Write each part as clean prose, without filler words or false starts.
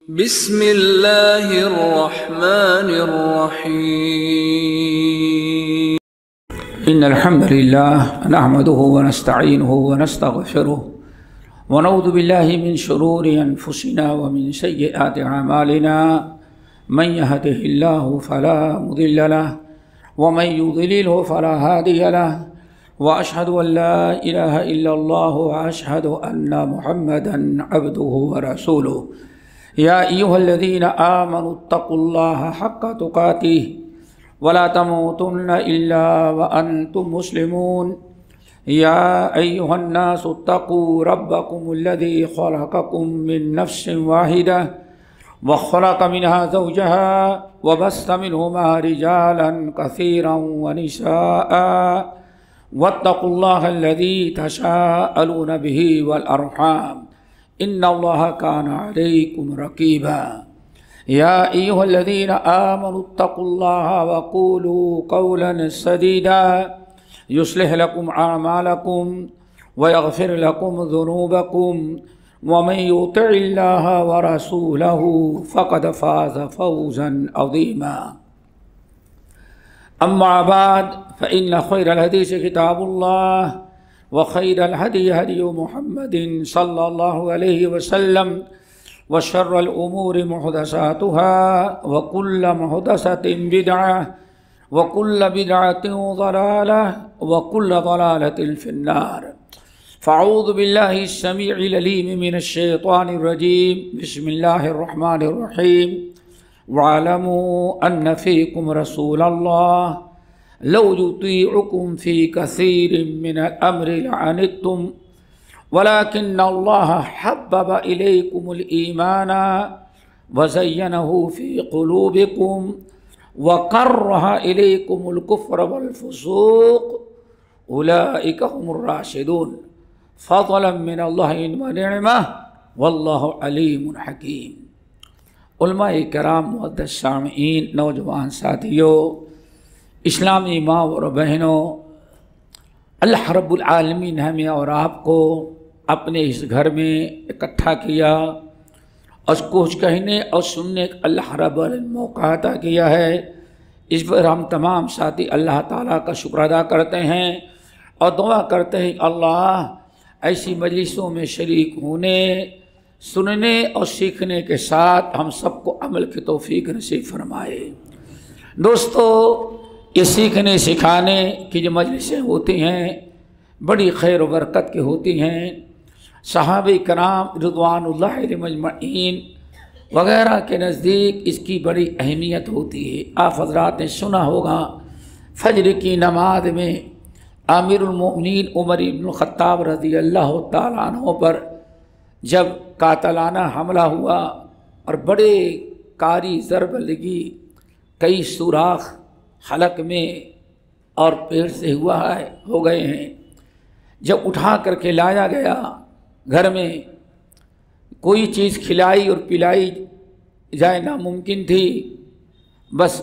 بسم اللہ الرحمن الرحیم إن الحمد لله نحمده ونستعينه ونستغفره ونعوذ بالله من شرور أنفسنا ومن سيئات أعمالنا من يهده الله فلا مضل له ومن يضلله فلا هادي له وأشهد أن لا إله إلا الله وأشهد أن محمدا عبده ورسوله يا أيها الذين آمنوا اتقوا الله حق تقاته ولا تموتن إلا وأنتم مسلمون يا أيها الناس اتقوا ربكم الذي خلقكم من نفس واحدة وخلق منها زوجها وبث منهما رجالا كثيرا ونساء واتقوا الله الذي تساءلون به والأرحام إن الله كان عليكم رقيبا يا أيها الذين آمنوا اتقوا الله وقولوا قولا سديدا يصلح لكم أعمالكم ويغفر لكم ذنوبكم ومن يطع الله ورسوله فقد فاز فوزا عظيما أما بعد فإن خير الحديث كتاب الله وخير الهدي هدي محمد صلى الله عليه وسلم وشر الأمور محدثاتها وكل محدثة بدعة وكل بدعة ضلالة وكل ضلالة في النار فأعوذ بالله السميع العليم من الشيطان الرجيم بسم الله الرحمن الرحيم واعلموا أن فيكم رسول الله لو يطيعكم في كثير من الأمر لعنتم ولكن الله حبب إليكم الإيمان وزينه في قلوبكم وكره إليكم الكفر والفسوق أولئك هم الراشدون فضلا من الله ونعمة والله عليم حكيم علماء کرام معزز سامعین نوجوان ساتھیوں اسلامی ماں اور بہنوں اللہ رب العالمین ہمیں اور آپ کو اپنے اس گھر میں اکٹھا کیا اور کچھ کہنے اور سننے کا اللہ رب العالمین موقع عطا کیا ہے۔ اس پر ہم تمام ساتھی اللہ تعالیٰ کا شکر ادا کرتے ہیں اور دعا کرتے ہیں کہ اللہ ایسی مجلسوں میں شریک ہونے سننے اور سیکھنے کے ساتھ ہم سب کو عمل کی توفیق نصیب فرمائے۔ دوستو، یہ سیکھنے سکھانے کی جو مجلسیں ہوتی ہیں بڑی خیر و برکت کی ہوتی ہیں۔ صحابہ کرام رضوان اللہ علیہم اجمعین وغیرہ کے نزدیک اس کی بڑی اہمیت ہوتی ہے۔ آپ حضرات نے سنا ہوگا فجر کی نماز میں امیر المؤمنین عمر بن الخطاب رضی اللہ تعالیٰ عنہ پر جب قاتلانہ حملہ ہوا اور بڑے کاری ضرب لگی، کئی سوراخ حلق میں اور پیٹ سے ہو گئے ہیں، جب اٹھا کر کے لایا گیا گھر میں کوئی چیز کھلائی اور پلائی جائے ناممکن تھی، بس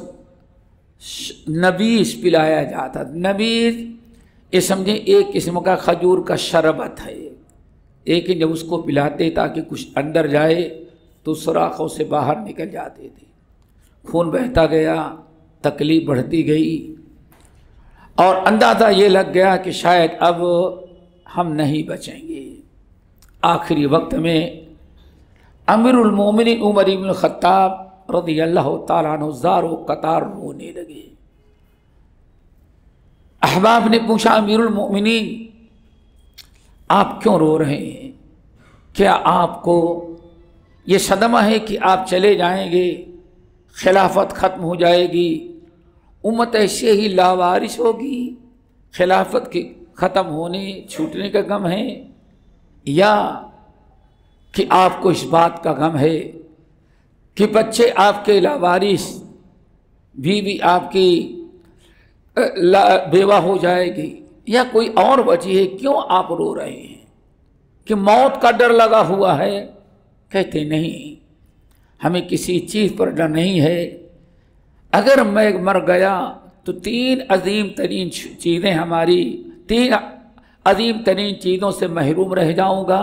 نبیذ پلایا جاتا۔ نبیذ یہ سمجھیں ایک قسم کا کھجور کا شربت ہے، لیکن جب اس کو پلاتے تاکہ کچھ اندر جائے تو سوراخوں سے باہر نکل جاتے تھے، خون بہتا گیا، تکلیف بڑھتی گئی اور اندازہ یہ لگ گیا کہ شاید اب ہم نہیں بچیں گے۔ آخری وقت میں امیر المومنین عمر بن الخطاب رضی اللہ تعالیٰ عنہ زار و قطار رونے لگے۔ احباب نے پوچھا امیر المومنین آپ کیوں رو رہے ہیں؟ کیا آپ کو یہ صدمہ ہے کہ آپ چلے جائیں گے، خلافت ختم ہو جائے گی، امت ایسے ہی لاوارث ہوگی، خلافت کے ختم ہونے چھوٹنے کا غم ہے، یا کہ آپ کو اس بات کا غم ہے کہ بچے آپ کے لاوارث، بیوی آپ کی بیوہ ہو جائے گی، یا کوئی اور وجہ ہے کیوں آپ رو رہے ہیں؟ کہ موت کا ڈر لگا ہوا ہے؟ کہتے نہیں، ہمیں کسی چیز پر ڈر نہیں ہے، اگر میں مر گیا تو تین عظیم ترین چیزیں تین عظیم ترین چیزوں سے محروم رہ جاؤں گا۔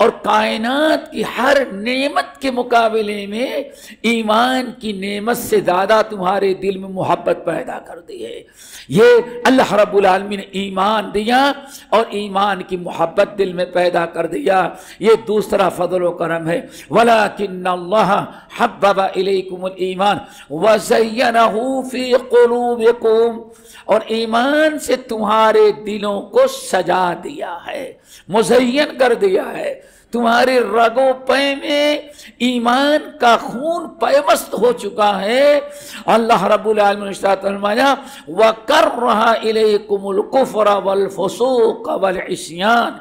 اور کائنات کی ہر نعمت کے مقابلے میں ایمان کی نعمت سے زیادہ تمہارے دل میں محبت پیدا کر دی ہے۔ یہ اللہ رب العالمین نے ایمان دیا اور ایمان کی محبت دل میں پیدا کر دیا، یہ دوسرا فضل و کرم ہے۔ وَلَكِنَّ اللَّهَ حَبَّبَ إِلَيْكُمُ الْإِيمَانَ وَزَيَّنَهُ فِي قُلُوبِكُمْ، اور ایمان سے تمہارے دلوں کو سجا دیا ہے، مزین کر دیا ہے، تمہارے رگوں پے میں ایمان کا خون پیوست ہو چکا ہے۔ اللہ رب العالمین نے ارشاد فرمایا وَكَرَّهَ إِلَيْكُمُ الْكُفْرَ وَالْفُسُوقَ وَالْعِصْيَانَ،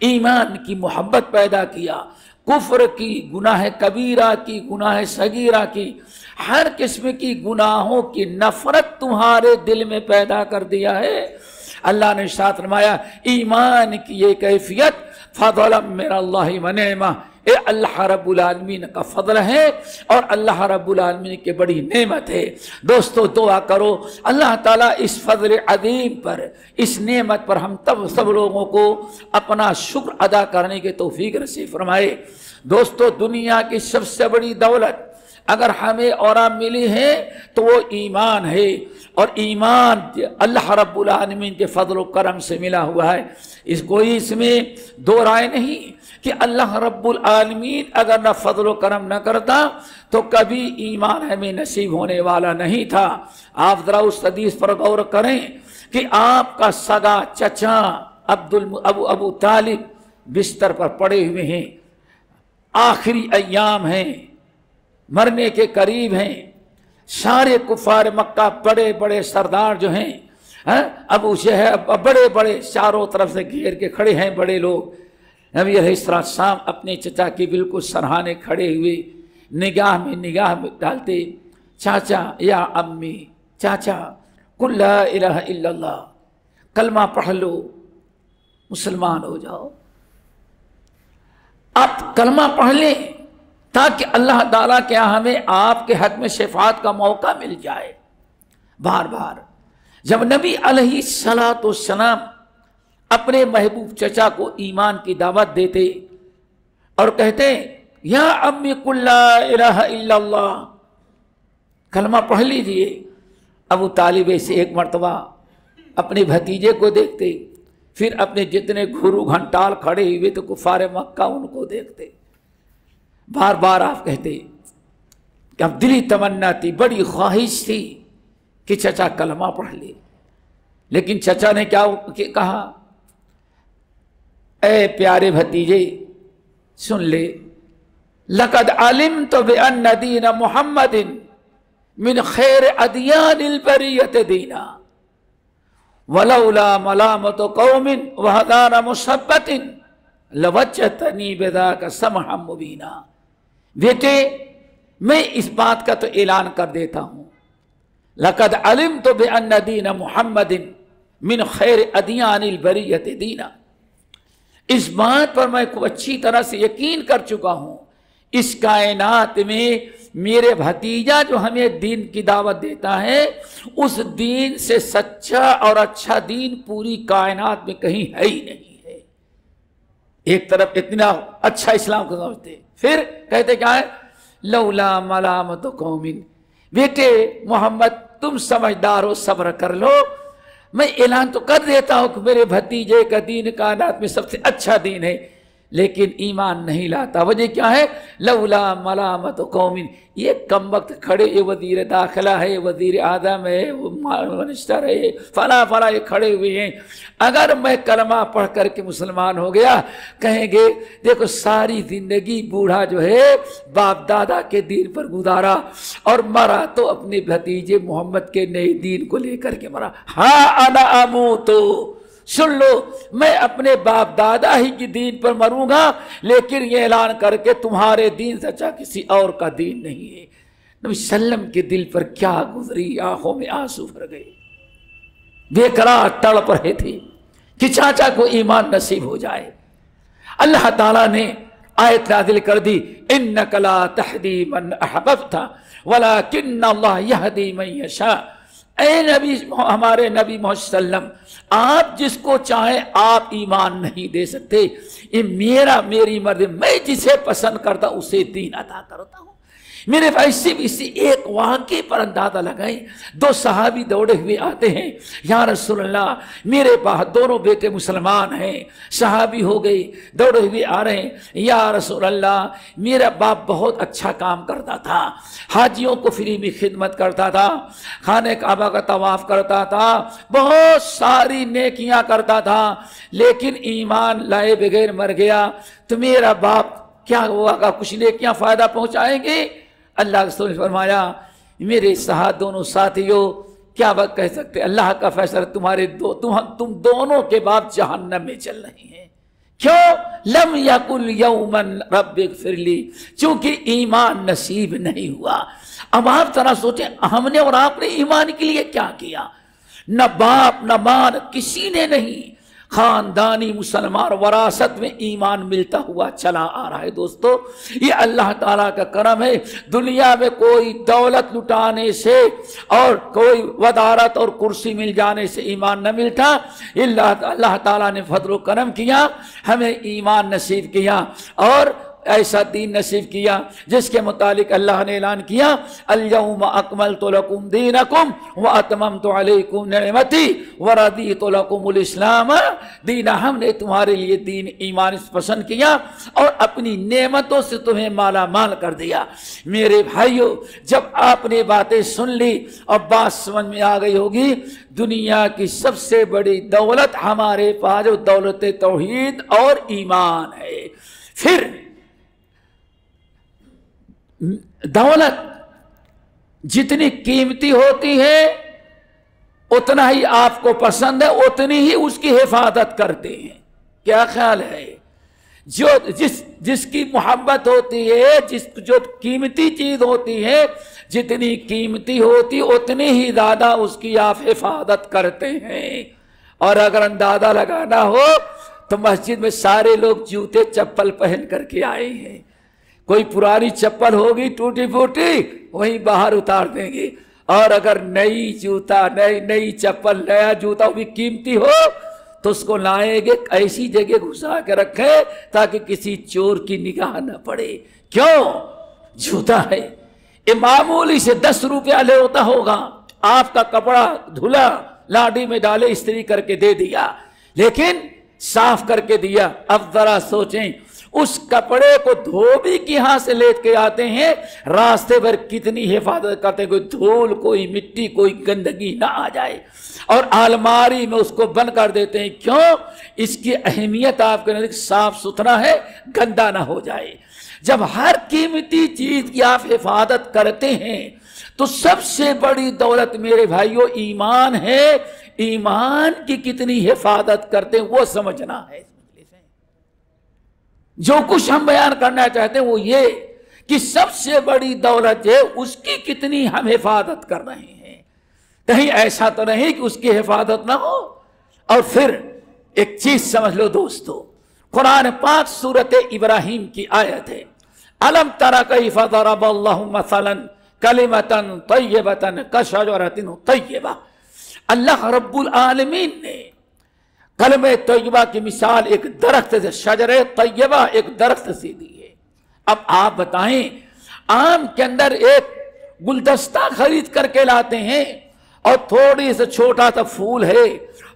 ایمان کی محبت پیدا کیا، کفر کی، گناہ کبیرہ کی، گناہ صغیرہ کی، ہر قسم کی گناہوں کی نفرت تمہارے دل میں پیدا کر دیا ہے۔ اللہ نے ارشاد فرمایا ایمان کی یہ کیفیت فضلا من اللہ و نعمہ، اے اللہ رب العالمین کا فضل ہے اور اللہ رب العالمین کی بڑی نعمت ہے۔ دوستو دعا کرو اللہ تعالیٰ اس فضل عظیم پر، اس نعمت پر ہم سب لوگوں کو اپنا شکر ادا کرنے کی توفیق نصیب فرمائے۔ دوستو دنیا کی سب سے بڑی دولت اگر ہمیں اور آپ ملی ہے تو وہ ایمان ہے، اور ایمان اللہ رب العالمین کے فضل و کرم سے ملا ہوا ہے۔ اس میں دو رائے نہیں کہ اللہ رب العالمین اگر نہ فضل و کرم نہ کرتا تو کبھی ایمان ہمیں نصیب ہونے والا نہیں تھا۔ آپ ذرا اس حدیث پر غور کریں کہ آپ کا سگا چچا ابو طالب بستر پر پڑے ہوئے ہیں، آخری ایام ہیں، مرنے کے قریب ہیں، سارے کفار مکہ بڑے بڑے سردار جو ہیں، ابو جہل بڑے بڑے چاروں طرف سے گھیر کے کھڑے ہیں بڑے لوگ، نبی علیہ السلام اپنے چچا کی بالکل سرہانے کھڑے ہوئے، نگاہ میں ڈالتے، چاچا یا امی، چاچا قل لا الہ الا اللہ، کلمہ پڑھ لو مسلمان ہو جاؤ۔ آپ کلمہ پڑھ لیں تاکہ اللہ تعالیٰ کے یہاں ہمیں آپ کے حق میں شفاعت کا موقع مل جائے۔ بار بار جب نبی علیہ السلام اپنے محبوب چچا کو ایمان کی دعوت دیتے اور کہتے یا امی قل لا الہ الا اللہ، کلمہ پڑھ لیجئے، ابو طالب سے ایک مرتبہ اپنے بھتیجے کو دیکھتے، پھر اپنے جتنے گھرو گھنٹال کھڑے ہوئے تو کفار مکہ ان کو دیکھتے، بار بار آپ کہتے کہ اب دلی تمنا تھی، بڑی خواہش تھی کہ چچا کلمہ پڑھ لے، لیکن چچا نے کیا کہا، اے پیارے بھتیجے سن لے، لقد علمت بأن دین محمد من خیر ادیان البریۃ دینا ولولا ملامت قوم وہدان مثبت لوجہتنی بذاک سمحا مبینا۔ بیٹے میں اس بات کا تو اعلان کر دیتا ہوں، لقد علمت بأن دین محمد من خیر ادیان البریۃ دینا، اس بات پر میں کو اچھی طرح سے یقین کر چکا ہوں، اس کائنات میں میرے بھتیجا جو ہمیں دین کی دعوت دیتا ہے اس دین سے سچا اور اچھا دین پوری کائنات میں کہیں ہے ہی نہیں ہے۔ ایک طرف اتنا اچھا اسلام کو سمجھتے، پھر کہتے کیا ہے، لولا ملامت قوم، بیٹے محمد تم سمجھدار ہو، صبر کر لو، میں اعلان تو کر دیتا ہوں کہ میرے بھتیجے کا دین کائنات میں سب سے اچھا دین ہے، لیکن ایمان نہیں لاتا۔ وجہ کیا ہے، لولا ملامت قوم، یہ کم وقت کھڑے، یہ وزیر داخلہ ہے، وزیر اعظم ہے، وہ منسٹر ہے، فلاں یہ کھڑے ہوئے ہیں، اگر میں کلمہ پڑھ کر کے مسلمان ہو گیا کہیں گے دیکھو ساری زندگی بوڑھا جو ہے باپ دادا کے دین پر گزارا اور مرا تو اپنے بھتیجے محمد کے نئے دین کو لے کر کے مرا۔ ہاں انا اموتو، سن لو میں اپنے باپ دادا ہی کی دین پر مروں گا، لیکن یہ اعلان کر کے تمہارے دین سے اچھا کسی اور کا دین نہیں ہے۔ نبی وسلم کے دل پر کیا گزری، آنکھوں میں آنسو بھر گئے، بے قرار تڑپ رہے تھے کہ چاچا کو ایمان نصیب ہو جائے۔ اللہ تعالیٰ نے آیت نازل کر دی، انک لا تہدی من احببت ولکن اللہ یہدی من یشاء، اے نبی، ہمارے نبی محمد صلی اللہ علیہ وسلم، آپ جس کو چاہیں آپ ایمان نہیں دے سکتے، یہ میری مرضی، میں جسے پسند کرتا اسے دین عطا کرتا ہوں۔ میرے بھائی صرف اسی ایک واقعے پر اندازہ لگائیں، دو صحابی دوڑے ہوئے آتے ہیں، یا رسول اللہ میرے پاس دونوں بیٹے مسلمان ہیں، صحابی ہو گئی، دوڑے ہوئے آ رہے ہیں، یا رسول اللہ میرا باپ بہت اچھا کام کرتا تھا، حاجیوں کو فری میں خدمت کرتا تھا، خانہ کعبہ کا طواف کرتا تھا، بہت ساری نیکیاں کرتا تھا، لیکن ایمان لائے بغیر مر گیا، تو میرا باپ کیا ہوا، کچھ نیکیاں فائدہ پہنچائیں گے؟ اللہ کے رسول نے فرمایا میرے دونوں ساتھیوں کیا بات کہہ سکتے، اللہ کا فیصلہ، تم دونوں کے باپ جہنم میں چل رہے ہیں۔ کیوں؟ لم یقل یوما رب اغفر لی، چونکہ ایمان نصیب نہیں ہوا۔ اب آپ ذرا سوچیں، ہم نے اور آپ نے ایمان کے لیے کیا کیا؟ نہ باپ نہ ماں، کسی نے نہیں، خاندانی مسلمان وراثت میں ایمان ملتا ہوا چلا آ رہا ہے۔ دوستو یہ اللہ تعالیٰ کا کرم ہے، دنیا میں کوئی دولت لٹانے سے اور کوئی وزارت اور کرسی مل جانے سے ایمان نہ ملتا، اللہ تعالیٰ نے فضل و کرم کیا، ہمیں ایمان نصیب کیا اور ایسا دین نصیب کیا جس کے متعلق اللہ نے اعلان کیا الیوم اکملت لکم دینکم واتممت علیکم نعمتی ورضیت لکم الاسلام دینا، ہم نے تمہارے لیے دین ایمان پسند کیا اور اپنی نعمتوں سے تمہیں مالا مال کر دیا۔ میرے بھائیو، جب آپ نے باتیں سن لی اور بات سمجھ میں آ گئی ہوگی، دنیا کی سب سے بڑی دولت ہمارے پاس دولت توحید اور ایمان ہے۔ پھر دولت جتنی قیمتی ہوتی ہے اتنا ہی آپ کو پسند ہے، اتنی ہی اس کی حفاظت کرتے ہیں۔ کیا خیال ہے؟ جس کی محبت ہوتی ہے، جو قیمتی چیز ہوتی ہے، جتنی قیمتی ہوتی اتنی ہی زیادہ اس کی آپ حفاظت کرتے ہیں۔ اور اگر اندازہ لگانا ہو تو مسجد میں سارے لوگ جوتے چپل پہن کر کے آئے ہیں، کوئی پرانی چپل ہوگی ٹوٹی پھوٹی وہیں باہر اتار دیں گے، اور اگر نئی چپل نیا جوتا بھی قیمتی ہو تو اس کو لائیں گے، ایسی جگہ گھسا کے رکھے تاکہ کسی چور کی نگاہ نہ پڑے۔ کیوں؟ جوتا ہے، یہ معمولی سے 10 روپیہ لے ہوتا ہوگا، آپ کا کپڑا دھلا لاڈی میں ڈالے استری کر کے دے دیا، لیکن صاف کر کے دیا۔ اب ذرا سوچیں اس کپڑے کو دھوبی کی ہاں سے لے کے آتے ہیں، راستے پر کتنی حفاظت کرتے ہیں، کوئی دھول کوئی مٹی کوئی گندگی نہ آ جائے، اور الماری میں اس کو بند کر دیتے ہیں۔ کیوں؟ اس کی اہمیت آپ کے نزدیک صاف ستھرا ہے، گندا نہ ہو جائے۔ جب ہر قیمتی چیز کی آپ حفاظت کرتے ہیں تو سب سے بڑی دولت میرے بھائیوں ایمان ہے، ایمان کی کتنی حفاظت کرتے ہیں وہ سمجھنا ہے۔ جو کچھ ہم بیان کرنا چاہتے ہیں وہ یہ کہ سب سے بڑی دولت ہے اس کی کتنی ہم حفاظت کر رہے ہیں، کہیں ایسا تو نہیں کہ اس کی حفاظت نہ ہو۔ اور پھر ایک چیز سمجھ لو دوستو، قرآن پاک سورت ابراہیم کی آیت ہے، الم تر کیف ضرب اللہ مثلا کلمۃ طیبۃ کشجرۃ طیبہ۔ اللہ رب العالمین نے کلمہ طیبہ کی مثال ایک درخت سے، شجر طیبہ ایک درخت سے دی ہے۔ اب آپ بتائیں، آم کے اندر ایک گلدستہ خرید کر کے لاتے ہیں اور تھوڑی سے چھوٹا سا پھول ہے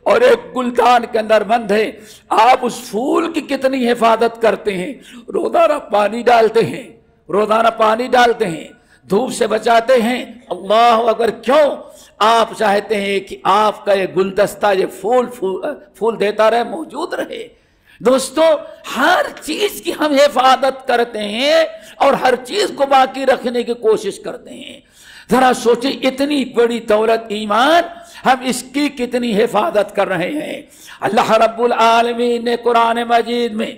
اور ایک گلدان کے اندر بند ہے، آپ اس پھول کی کتنی حفاظت کرتے ہیں، روزانہ پانی ڈالتے ہیں، دھوپ سے بچاتے ہیں۔ اللہ اکبر! کیوں؟ آپ چاہتے ہیں کہ آپ کا یہ گلدستہ یہ پھول دیتا رہے، موجود رہے۔ دوستو ہر چیز کی ہم حفاظت کرتے ہیں اور ہر چیز کو باقی رکھنے کی کوشش کرتے ہیں۔ ذرا سوچیں، اتنی بڑی دولت ایمان، ہم اس کی کتنی حفاظت کر رہے ہیں۔ اللہ رب العالمین نے قرآن مجید میں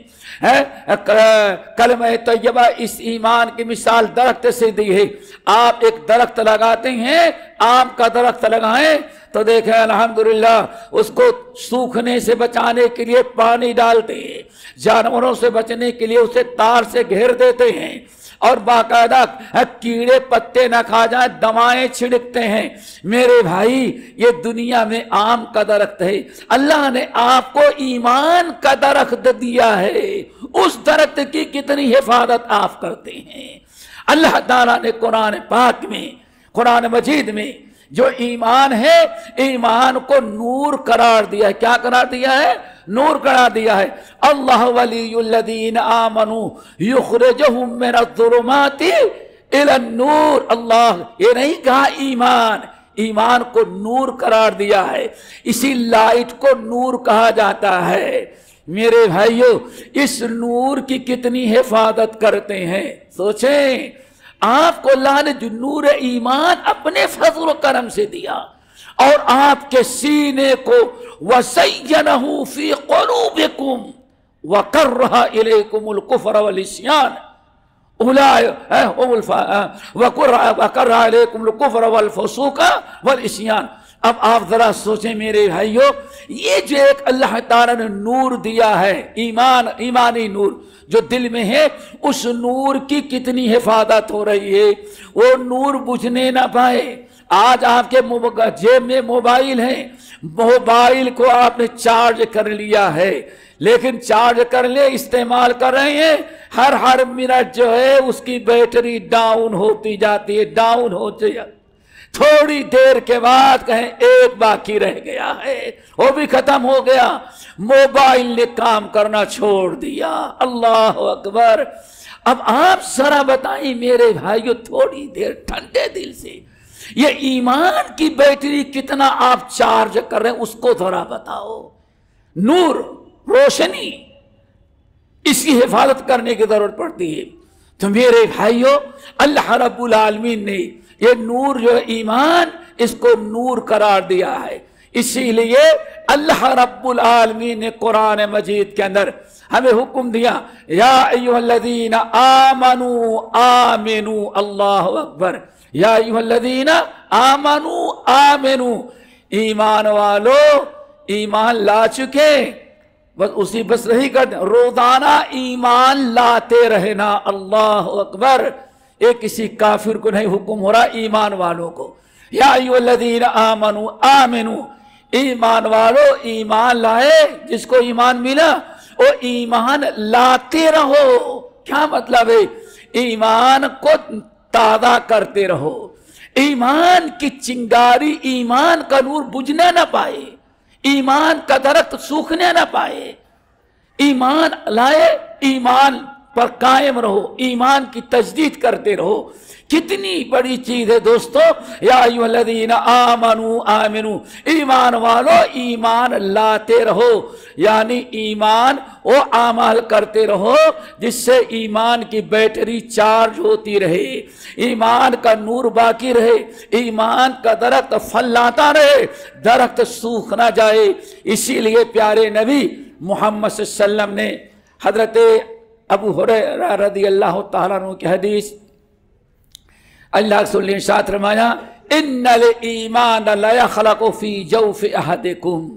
کلمہ طیبہ اس ایمان کی مثال درخت سے دی ہے۔ آپ ایک درخت لگاتے ہیں، آم کا درخت لگائیں تو دیکھیں الحمدللہ اس کو سوکھنے سے بچانے کے لیے پانی ڈالتے ہیں، جانوروں سے بچنے کے لیے اسے تار سے گھیر دیتے ہیں، اور باقاعدہ کیڑے پتے نہ کھا جائیں دوائیں چھڑکتے ہیں۔ میرے بھائی یہ دنیا میں آم کا درخت ہے، اللہ نے آپ کو ایمان کا درخت دیا ہے، اس درخت کی کتنی حفاظت آپ کرتے ہیں۔ اللہ تعالیٰ نے قرآن پاک میں، قرآن مجید میں جو ایمان ہے، ایمان کو نور قرار دیا ہے۔ کیا قرار دیا ہے؟ نور قرار دیا ہے۔ اللہ ولی الذین آمنوا یخرجہم من الظلمات الی النور۔ اللہ یہ نہیں کہا ایمان، ایمان کو نور قرار دیا ہے، اسی لائٹ کو نور کہا جاتا ہے۔ میرے بھائیو اس نور کی کتنی حفاظت کرتے ہیں، سوچیں آپ کو اللہ نے جو نور ایمان اپنے فضل و کرم سے دیا اور آپ کے سینے کو وَزَيَّنَهُ فِي قُلُوبِكُمْ وَكَرَّهَ إِلَيْكُمُ الْكُفْرَ وَالْعِصْيَانَ وَكَرَّهَ إِلَيْكُمُ الْكُفْرَ وَالْفُسُوقَ وَالْعِصْيَانَ۔ اب آپ ذرا سوچیں میرے بھائیو، یہ جو ایک اللہ تعالیٰ نے نور دیا ہے، ایمانی نور جو دل میں ہے، اس نور کی کتنی حفاظت ہو رہی ہے، وہ نور بجھنے نہ پائے۔ آج آپ کے جیب میں موبائل ہے، موبائل کو آپ نے چارج کر لیا ہے، لیکن چارج کر لے استعمال کر رہے ہیں، ہر منٹ جو ہے اس کی بیٹری ڈاؤن ہوتی جاتی ہے، ڈاؤن ہوتی ہے۔ تھوڑی دیر کے بعد کہیں ایک باقی رہ گیا ہے، وہ بھی ختم ہو گیا، موبائل نے کام کرنا چھوڑ دیا۔ اللہ اکبر۔ اب آپ ذرا بتائیں میرے بھائیو، تھوڑی دیر ٹھنڈے دل سے یہ ایمان کی بیٹری کتنا آپ چارج کر رہے ہیں، اس کو ذرا بتاؤ۔ نور، روشنی، اس کی حفاظت کرنے کی ضرورت پڑتی ہے۔ تو میرے بھائیو اللہ رب العالمین نے یہ نور جو ایمان، اس کو نور قرار دیا ہے، اسی لیے اللہ رب العالمین نے قرآن مجید کے اندر ہمیں حکم دیا، یا ایھا الذین آمنوا آمنوا، اللہ اکبر، یا ایھا الذین آمنوا آمنوا، ایمان والو ایمان لا چکے، بس رہی کرتے، روزانہ ایمان لاتے رہنا۔ اللہ اکبر۔ ایک کسی کافر کو نہیں حکم ہو رہا، ایمان والوں کو، یا ایھا الذین آمنوا آمنوا، ایمان والو ایمان لائے، جس کو ایمان ملا وہ ایمان لاتے رہو۔ کیا مطلب ہے؟ ایمان کو تازہ کرتے رہو، ایمان کی چنگاری، ایمان کا نور بجھنے نہ پائے، ایمان کا درخت سوکھنے نہ پائے۔ ایمان لائے، ایمان پر قائم رہو، ایمان کی تجدید کرتے رہو۔ کتنی بڑی چیز ہے دوستو، یا ایھا الذین آمنوا آمنوا، ایمان والو ایمان لاتے رہو، یعنی ایمان وہ اعمال کرتے رہو جس سے ایمان کی بیٹری چارج ہوتی رہے، ایمان کا نور باقی رہے، ایمان کا درخت پھل لاتا رہے، درخت سوکھ نہ جائے۔ اسی لیے پیارے نبی محمد صلی اللہ علیہ وسلم نے حضرت ابو ہریرہ رضی اللہ تعالیٰ عنہ کی حدیث، اللہ کے رسول نے ارشاد فرمایا، ان الایمان لیخلق فی جوف احدکم۔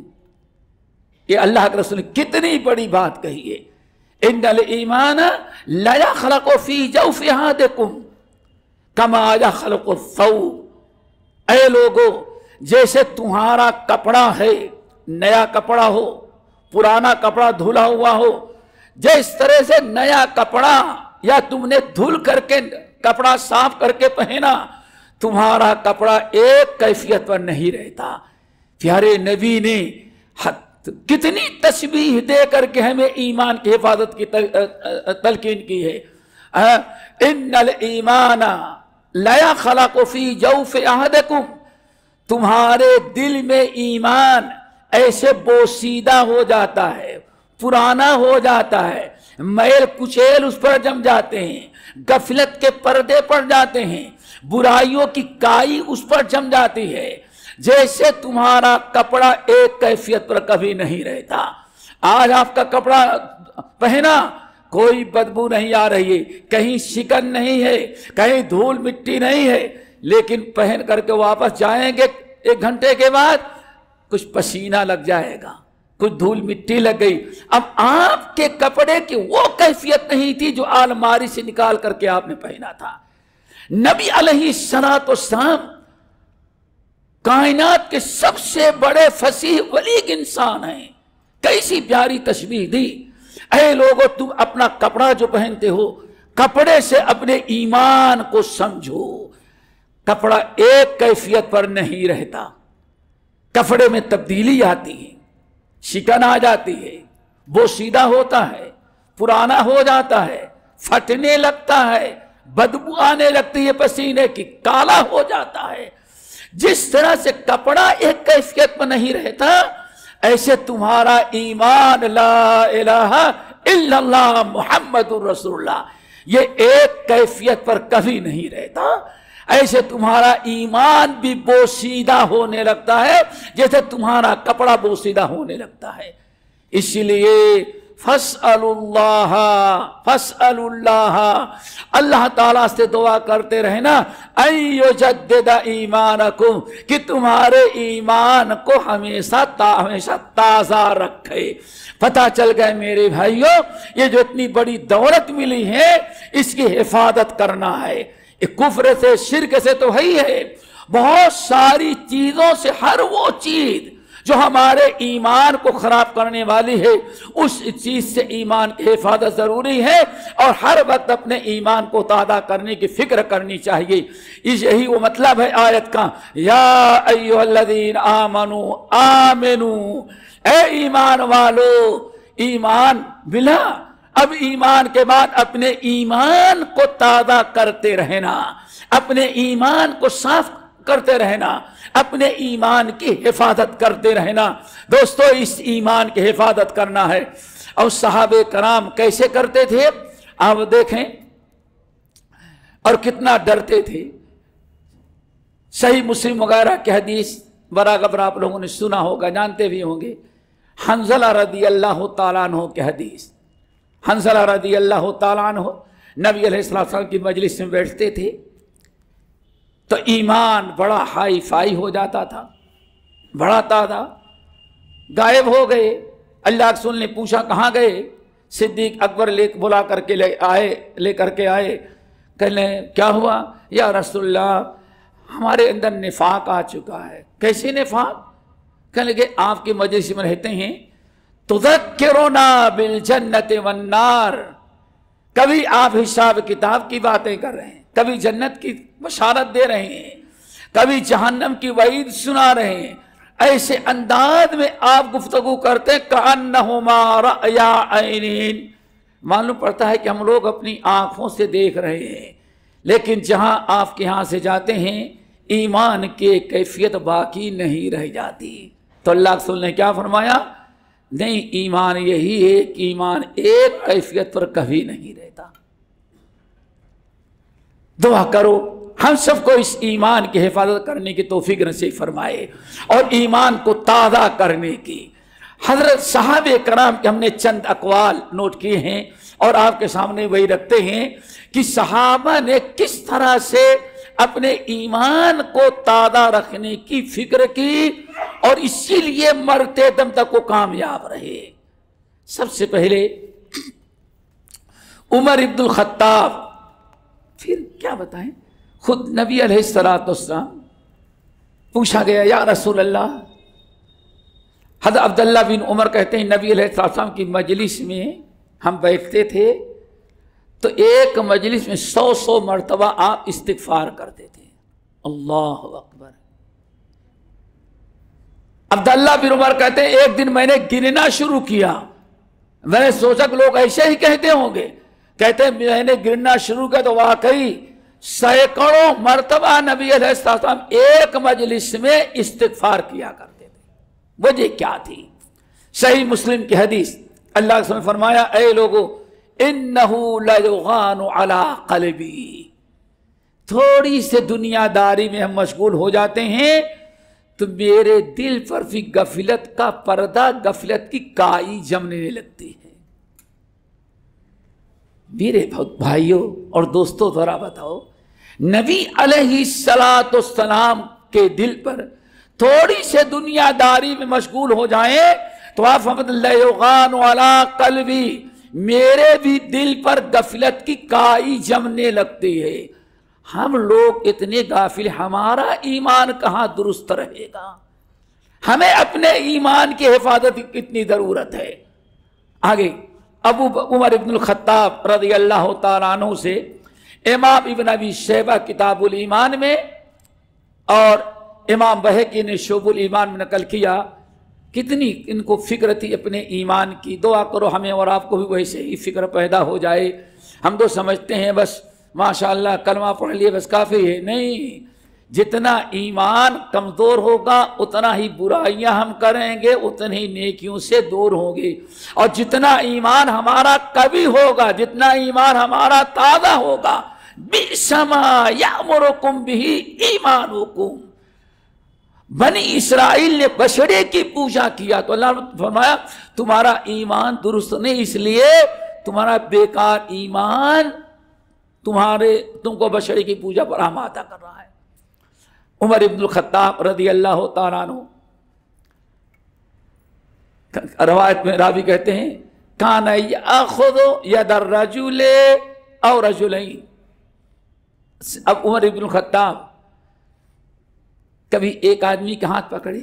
یہ اللہ کے رسول نے کتنی بڑی بات کہی ہے، ان الایمان لیخلق فی جوف احدکم کما یخلق الثوب۔ اے لوگو، جیسے تمہارا کپڑا ہے، نیا کپڑا ہو، پرانا کپڑا دھلا ہوا ہو، جس طرح سے نیا کپڑا یا تم نے دھل کر کے کپڑا صاف کر کے پہنا، تمہارا کپڑا ایک کیفیت پر نہیں رہتا۔ پیارے نبی نے کتنی تشبیہ دے کر کے ہمیں ایمان کی حفاظت کی تلقین کی ہے۔ ان الایمان لیخلق فی جوف احدکم، تمہارے دل میں ایمان ایسے بوسیدہ ہو جاتا ہے، پرانا ہو جاتا ہے، میل کچیل اس پر جم جاتے ہیں، غفلت کے پردے پڑ جاتے ہیں، برائیوں کی کائی اس پر جم جاتی ہے، جیسے تمہارا کپڑا ایک کیفیت پر کبھی نہیں رہتا۔ آج آپ کا کپڑا پہنا، کوئی بدبو نہیں آ رہی ہے، کہیں شکن نہیں ہے، کہیں دھول مٹی نہیں ہے، لیکن پہن کر کے واپس جائیں گے 1 گھنٹے کے بعد کچھ پسینہ لگ جائے گا، کچھ دھول مٹی لگ گئی. اب آپ کے کپڑے کی وہ کیفیت نہیں تھی جو الماری سے نکال کر کے آپ نے پہنا تھا. نبی علیہ السلام کائنات کے سب سے بڑے فصیح بلیغ انسان ہیں. کیسی پیاری تشبیہ دی. اے لوگو تم اپنا کپڑا جو پہنتے ہو کپڑے سے اپنے ایمان کو سمجھو. کپڑا ایک کیفیت پر نہیں رہتا. کپڑے میں تبدیلی آتی ہے, شکن آ جاتی ہے, بوسیدہ ہوتا ہے, پرانا ہو جاتا ہے, پھٹنے لگتا ہے, بدبو آنے لگتی ہے پسینے کی, کالا ہو جاتا ہے. جس طرح سے کپڑا ایک کیفیت پر نہیں رہتا ایسے تمہارا ایمان لا الہ الا اللہ محمد رسول اللہ یہ ایک کیفیت پر کبھی نہیں رہتا. ایسے تمہارا ایمان بھی بوسیدہ ہونے لگتا ہے جیسے تمہارا کپڑا بوسیدہ ہونے لگتا ہے. اسی لیے فاسألوا اللہ اللہ تعالیٰ سے دعا کرتے رہنا ان یجدد ایمانکم کہ تمہارے ایمان کو ہمیشہ تازہ رکھے. پتہ چل گئے میرے بھائیوں یہ جو اتنی بڑی دولت ملی ہے اس کی حفاظت کرنا ہے. کفر سے شرک سے تو ہی ہے, بہت ساری چیزوں سے ہر وہ چیز جو ہمارے ایمان کو خراب کرنے والی ہے اس چیز سے ایمان کی حفاظت ضروری ہے اور ہر وقت اپنے ایمان کو تازہ کرنے کی فکر کرنی چاہیے. یہی وہ مطلب ہے آیت کا یا ایھا الذین آمنوا آمنوا اے ایمان والو ایمان ملا. اب ایمان کے بعد اپنے ایمان کو تازہ کرتے رہنا, اپنے ایمان کو صاف کرتے رہنا, اپنے ایمان کی حفاظت کرتے رہنا. دوستو اس ایمان کی حفاظت کرنا ہے. اور صحابہ کرام کیسے کرتے تھے آپ دیکھیں اور کتنا ڈرتے تھے. صحیح مسلم وغیرہ کی حدیث برابر آپ لوگوں نے سنا ہوگا, جانتے بھی ہوں گے. حنظلہ رضی اللہ تعالیٰ عنہ کی حدیث. حنظلہ رضی اللہ تعالیٰ عنہ نبی علیہ السلام کی مجلس میں بیٹھتے تھے تو ایمان بڑا ہائی فائی ہو جاتا تھا, بڑا تازہ. غائب ہو گئے. اللہ کے رسول نے پوچھا کہاں گئے؟ صدیق اکبر بلا کر کے لے کر کے آئے. کہنے کیا ہوا؟ یا رسول اللہ ہمارے اندر نفاق آ چکا ہے. کیسے نفاق؟ کہنے لگے آپ کی مجلس میں رہتے ہیں تذکرنا بالجنت والنار, کبھی آپ حساب کتاب کی باتیں کر رہے ہیں, کبھی جنت کی بشارت دے رہے ہیں, کبھی جہنم کی وعید سنا رہے ہیں. ایسے انداز میں آپ گفتگو کرتے ہیں کأنہما رأیا عینین, معلوم پڑتا ہے کہ ہم لوگ اپنی آنکھوں سے دیکھ رہے ہیں. لیکن جہاں آپ کے ہاں سے جاتے ہیں ایمان کی کیفیت باقی نہیں رہ جاتی. تو اللہ کے رسول نے کیا فرمایا؟ نہیں, ایمان یہی ہے کہ ایمان ایک کیفیت پر کبھی نہیں رہتا. دعا کرو ہم سب کو اس ایمان کی حفاظت کرنے کی توفیق نصیب فرمائے اور ایمان کو تازہ کرنے کی. حضرت صحابہ کرام کے ہم نے چند اقوال نوٹ کیے ہیں اور آپ کے سامنے وہی رکھتے ہیں کہ صحابہ نے کس طرح سے اپنے ایمان کو تازہ رکھنے کی فکر کی اور اسی لیے مرتے دم تک وہ کامیاب رہے. سب سے پہلے عمر ابن الخطاب, پھر کیا بتائیں, خود نبی علیہ السلام پوچھا گیا یا رسول اللہ. حضرت عبداللہ بن عمر کہتے ہیں نبی علیہ السلام کی مجلس میں ہم بیٹھتے تھے تو ایک مجلس میں 100 مرتبہ آپ استغفار کرتے تھے. اللہ اکبر. عبداللہ بن عمر کہتے ہیں ایک دن میں نے گننا شروع کیا, میں نے سوچا کہ لوگ ایسے ہی کہتے ہوں گے. کہتے ہیں میں نے گننا شروع کیا تو واقعی سینکڑوں مرتبہ نبی علیہ السلام ایک مجلس میں استغفار کیا کرتے تھے. وجہ کیا تھی؟ صحیح مسلم کی حدیث, اللہ کے رسول نے فرمایا اے لوگو انہو لیغان علی قلبی, تھوڑی سے دنیا داری میں ہم مشغول ہو جاتے ہیں تو میرے دل پر بھی غفلت کا پردہ, غفلت کی کائی جمنے لگتی ہے. میرے بھائیوں اور دوستوں ذرا بتاؤ, نبی علیہ السلام کے دل پر تھوڑی سے دنیا داری میں مشغول ہو جائیں تو آپ یغان علی قلبی، میرے بھی دل پر غفلت کی کائی جمنے لگتی ہے۔ ہم لوگ اتنے غافل، ہمارا ایمان کہاں درست رہے گا؟ ہمیں اپنے ایمان کی حفاظت کی کتنی ضرورت ہے۔ آگے ابو عمر ابن الخطاب رضی اللہ تعالیٰ عنہ سے امام ابن ابی شیبہ کتاب الایمان میں اور امام بہقی نے شعب الایمان میں نقل کیا، کتنی ان کو فکر تھی اپنے ایمان کی۔ دعا کرو ہمیں اور آپ کو بھی ویسے ہی فکر پیدا ہو جائے۔ ہم تو سمجھتے ہیں بس ماشاءاللہ کلمہ پڑھ لیے بس کافی ہے، نہیں، جتنا ایمان کمزور ہوگا اتنا ہی برائیاں ہم کریں گے، اتنی ہی نیکیوں سے دور ہوں گے، اور جتنا ایمان ہمارا قوی ہوگا، جتنا ایمان ہمارا تازہ ہوگا، بئس ما یأمرکم بہ ایمانکم۔ بنی اسرائیل نے بچڑے کی پوجا کیا تو اللہ نے فرمایا تمہارا ایمان درست نہیں، اس لیے تمہارا بیکار ایمان تم کو بچڑے کی پوجا پر آمادہ کر رہا ہے۔ عمر ابن الخطاب رضی اللہ تعالیٰ عنہ، روایت میں راوی کہتے ہیں کان یاخذ ید الرجل او رجلین، اب عمر ابن الخطاب کبھی ایک آدمی کا ہاتھ پکڑے،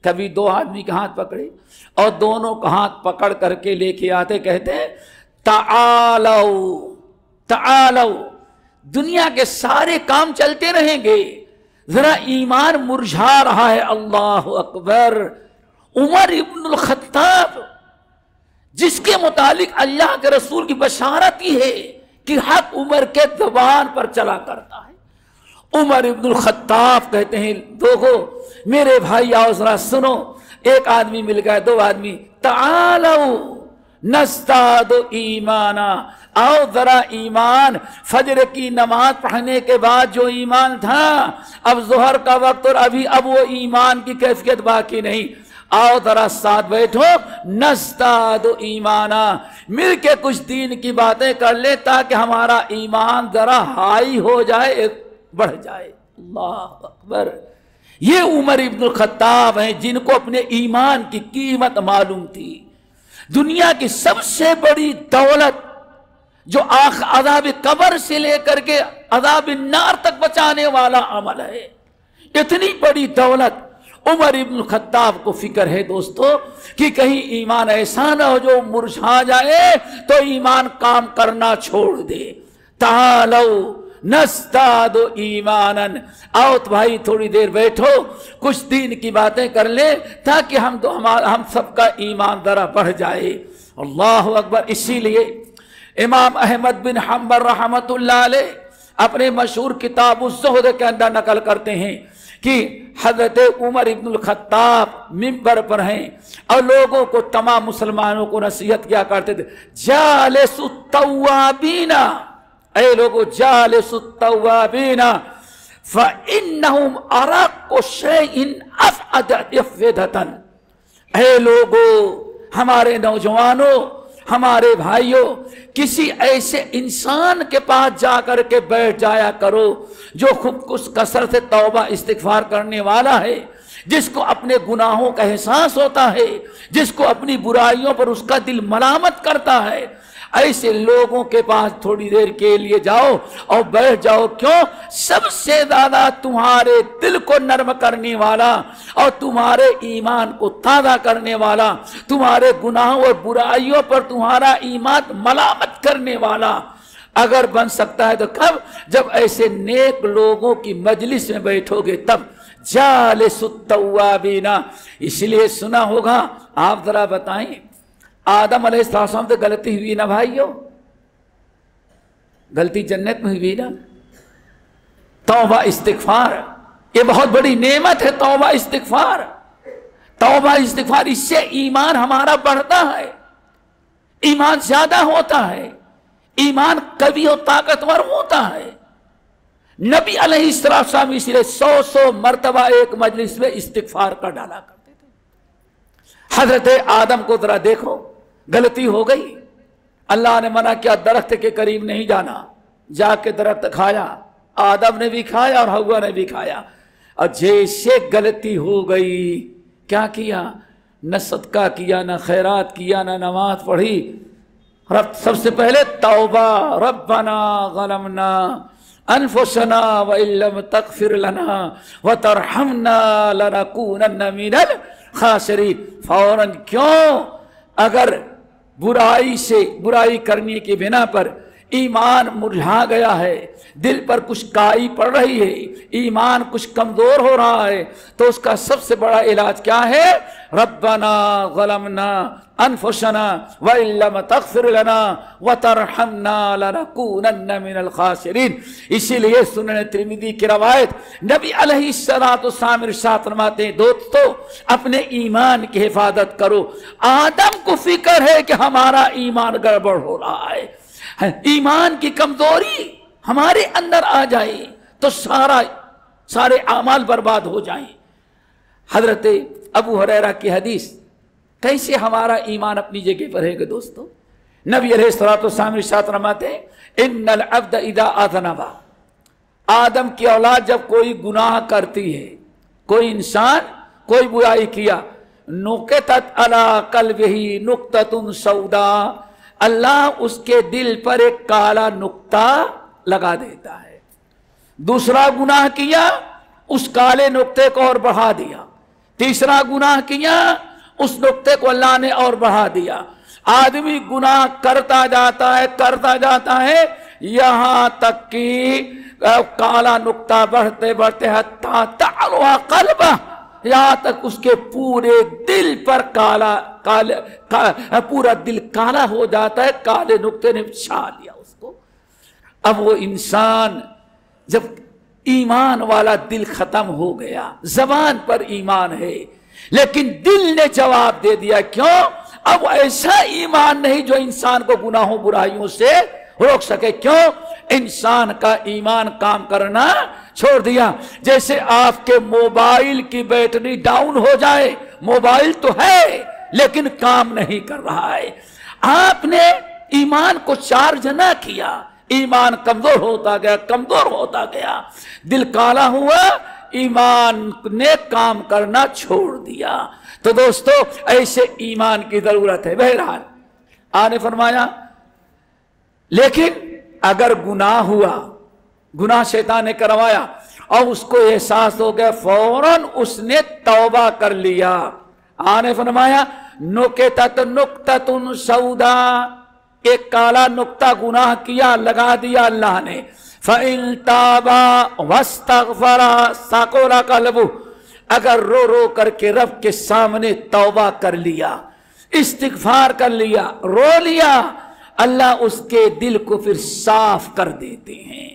کبھی دو آدمی کا ہاتھ پکڑے، اور دونوں کا ہاتھ پکڑ کر کے لے کے آتے، کہتے ہیں تعالو تعالو، دنیا کے سارے کام چلتے رہیں گے، ذرا ایمان مرجھا رہا ہے۔ اللہ اکبر۔ عمر ابن الخطاب جس کے متعلق اللہ کے رسول کی بشارت ہی ہے کہ حق عمر کے زبان پر چلا کرتا ہے، عمر ابن الخطاب کہتے ہیں دیکھو میرے بھائی آؤ ذرا سنو، ایک آدمی مل گیا، دو آدمی، تعالو نزداد ایمانا، آؤ ذرا ایمان، فجر کی نماز پڑھنے کے بعد جو ایمان تھا اب ظہر کا وقت اور اب وہ ایمان کی کیفیت باقی نہیں، آؤ ذرا ساتھ بیٹھو، نزداد ایمانا، مل کے کچھ دین کی باتیں کر لے تاکہ ہمارا ایمان ذرا ہائی ہو جائے، بڑھ جائے۔ اللہ اکبر۔ یہ عمر ابن الخطاب ہیں جن کو اپنے ایمان کی قیمت معلوم تھی۔ دنیا کی سب سے بڑی دولت جو عذاب قبر سے لے کر کے عذاب النار تک بچانے والا عمل ہے، اتنی بڑی دولت عمر ابن الخطاب کو فکر ہے دوستو کہ کہیں ایمان ایسا نہ ہو جو مرجھا جائے تو ایمان کام کرنا چھوڑ دے۔ تعالو نزداد ایمانا، آؤ بھائی تھوڑی دیر بیٹھو، کچھ دین کی باتیں کر لیں تاکہ ہم سب کا ایمان ذرا بڑھ جائے۔ اللہ اکبر۔ اسی لیے امام احمد بن حنبل رحمۃ اللہ علیہ اپنے مشہور کتاب الزہد کے اندر نقل کرتے ہیں کہ حضرت عمر ابن الخطاب منبر پر ہیں اور لوگوں کو، تمام مسلمانوں کو نصیحت کیا کرتے تھے، جالس التوابین، اے لوگو جالس التوابین فإنہم ارق شیء افعد افئدۃ، اے لوگو ہمارے نوجوانوں، ہمارے بھائیوں، کسی ایسے انسان کے پاس جا کر کے بیٹھ جایا کرو جو خود کچھ کثرت سے توبہ استغفار کرنے والا ہے، جس کو اپنے گناہوں کا احساس ہوتا ہے، جس کو اپنی برائیوں پر اس کا دل ملامت کرتا ہے، ایسے لوگوں کے پاس تھوڑی دیر کے لیے جاؤ اور بیٹھ جاؤ۔ کیوں؟ سب سے زیادہ تمہارے دل کو نرم کرنے والا اور تمہارے ایمان کو تازہ کرنے والا، تمہارے گناہوں اور برائیوں پر تمہارا ایمان ملامت کرنے والا اگر بن سکتا ہے تو کب؟ جب ایسے نیک لوگوں کی مجلس میں بیٹھو گے تب۔ جالس التوابین، اس لیے سنا ہوگا، آپ ذرا بتائیں آدم علیہ السلام سے غلطی ہوئی نا بھائیو؟ غلطی جنت میں ہوئی نا؟ توبہ استغفار، یہ بہت بڑی نعمت ہے، توبہ استغفار۔ توبہ استغفار، اس سے ایمان ہمارا بڑھتا ہے، ایمان زیادہ ہوتا ہے، ایمان قوی و طاقتور ہوتا ہے۔ نبی علیہ السلام اس لیے 100 مرتبہ ایک مجلس میں استغفار کا ڈالا کرتے تھے۔ حضرت آدم کو ذرا دیکھو، غلطی ہو گئی، اللہ نے منع کیا درخت کے قریب نہیں جانا، جا کے درخت کھایا، آدم نے بھی کھایا اور حوا نے بھی کھایا، اور جیسے غلطی ہو گئی کیا کیا؟ نہ صدقہ کیا، نہ خیرات کیا، نہ نماز پڑھی. رب سب سے پہلے توبہ. ربنا ظلمنا انفسنا وان لم تغفر لنا وترحمنا لنکونن من الخاسرین. فوراً کیوں؟ اگر برائی کرنے کی بنا پر ایمان مرجھا گیا ہے، دل پر کچھ کائی پڑ رہی ہے، ایمان کچھ کمزور ہو رہا ہے، تو اس کا سب سے بڑا علاج کیا ہے؟ ربنا ظلمنا انفسنا وان لم تغفر لنا وترحمنا لنکونن من الخاسرین. اسی لیے سنن ترمذی کی روایت نبی علیہ الصلوۃ والسلام ارشاد فرماتے ہیں دوستو اپنے ایمان کی حفاظت کرو. آدم کو فکر ہے کہ ہمارا ایمان گڑبڑ ہو رہا ہے، ایمان کی کمزوری ہمارے اندر آ جائے تو سارے اعمال برباد ہو جائیں. حضرت ابو ہریرہ کی حدیث، کیسے ہمارا ایمان اپنی جگہ پر ہے کہ دوستو نبی علیہ الصلوۃ والسلام ارشاد فرماتے ہیں ان العبد اذا اذنب، آدم کی اولاد جب کوئی گناہ کرتی ہے، کوئی انسان کوئی برائی کیا، نقطت علی قلبہ نقطۃ سوداء، اللہ اس کے دل پر ایک کالا نقطہ لگا دیتا ہے. دوسرا گناہ کیا، اس کالے نقطے کو اور بڑھا دیا. تیسرا گناہ کیا، اس نقطے کو اللہ نے اور بڑھا دیا. آدمی گناہ کرتا جاتا ہے یہاں تک کہ کالا نقطہ بڑھتے بڑھتے حتی تعلو قلبہ، یہاں تک اس کے پورے دل پر پورا دل کالا ہو جاتا ہے. کالے نقطے نے چھا لیا اس کو. اب وہ انسان جب ایمان والا دل ختم ہو گیا، زبان پر ایمان ہے لیکن دل نے جواب دے دیا. کیوں؟ اب ایسا ایمان نہیں جو انسان کو گناہوں برائیوں سے روک سکے. کیوں؟ انسان کا ایمان کام کرنا چھوڑ دیا. جیسے آپ کے موبائل کی بیٹری ڈاؤن ہو جائے، موبائل تو ہے لیکن کام نہیں کر رہا ہے. آپ نے ایمان کو چارج نہ کیا، ایمان کمزور ہوتا گیا، دل کالا ہوا، ایمان نے کام کرنا چھوڑ دیا. تو دوستو ایسے ایمان کی ضرورت ہے. بہرحال آپ نے فرمایا لیکن اگر گناہ ہوا، گناہ شیطان نے کروایا اور اس کو احساس ہو گیا، فوراً اس نے توبہ کر لیا. آپ نے فرمایا نقطۃ نقطۃ سوداء، ایک کالا نقطہ گناہ کیا لگا دیا اللہ نے. فَإِن تَابَ وَاسْتَغْفَرَ سَقُلَ قَلْبُهُ، اگر رو رو کر کے رب کے سامنے توبہ کر لیا، استغفار کر لیا، رو لیا، اللہ اس کے دل کو پھر صاف کر دیتے ہیں.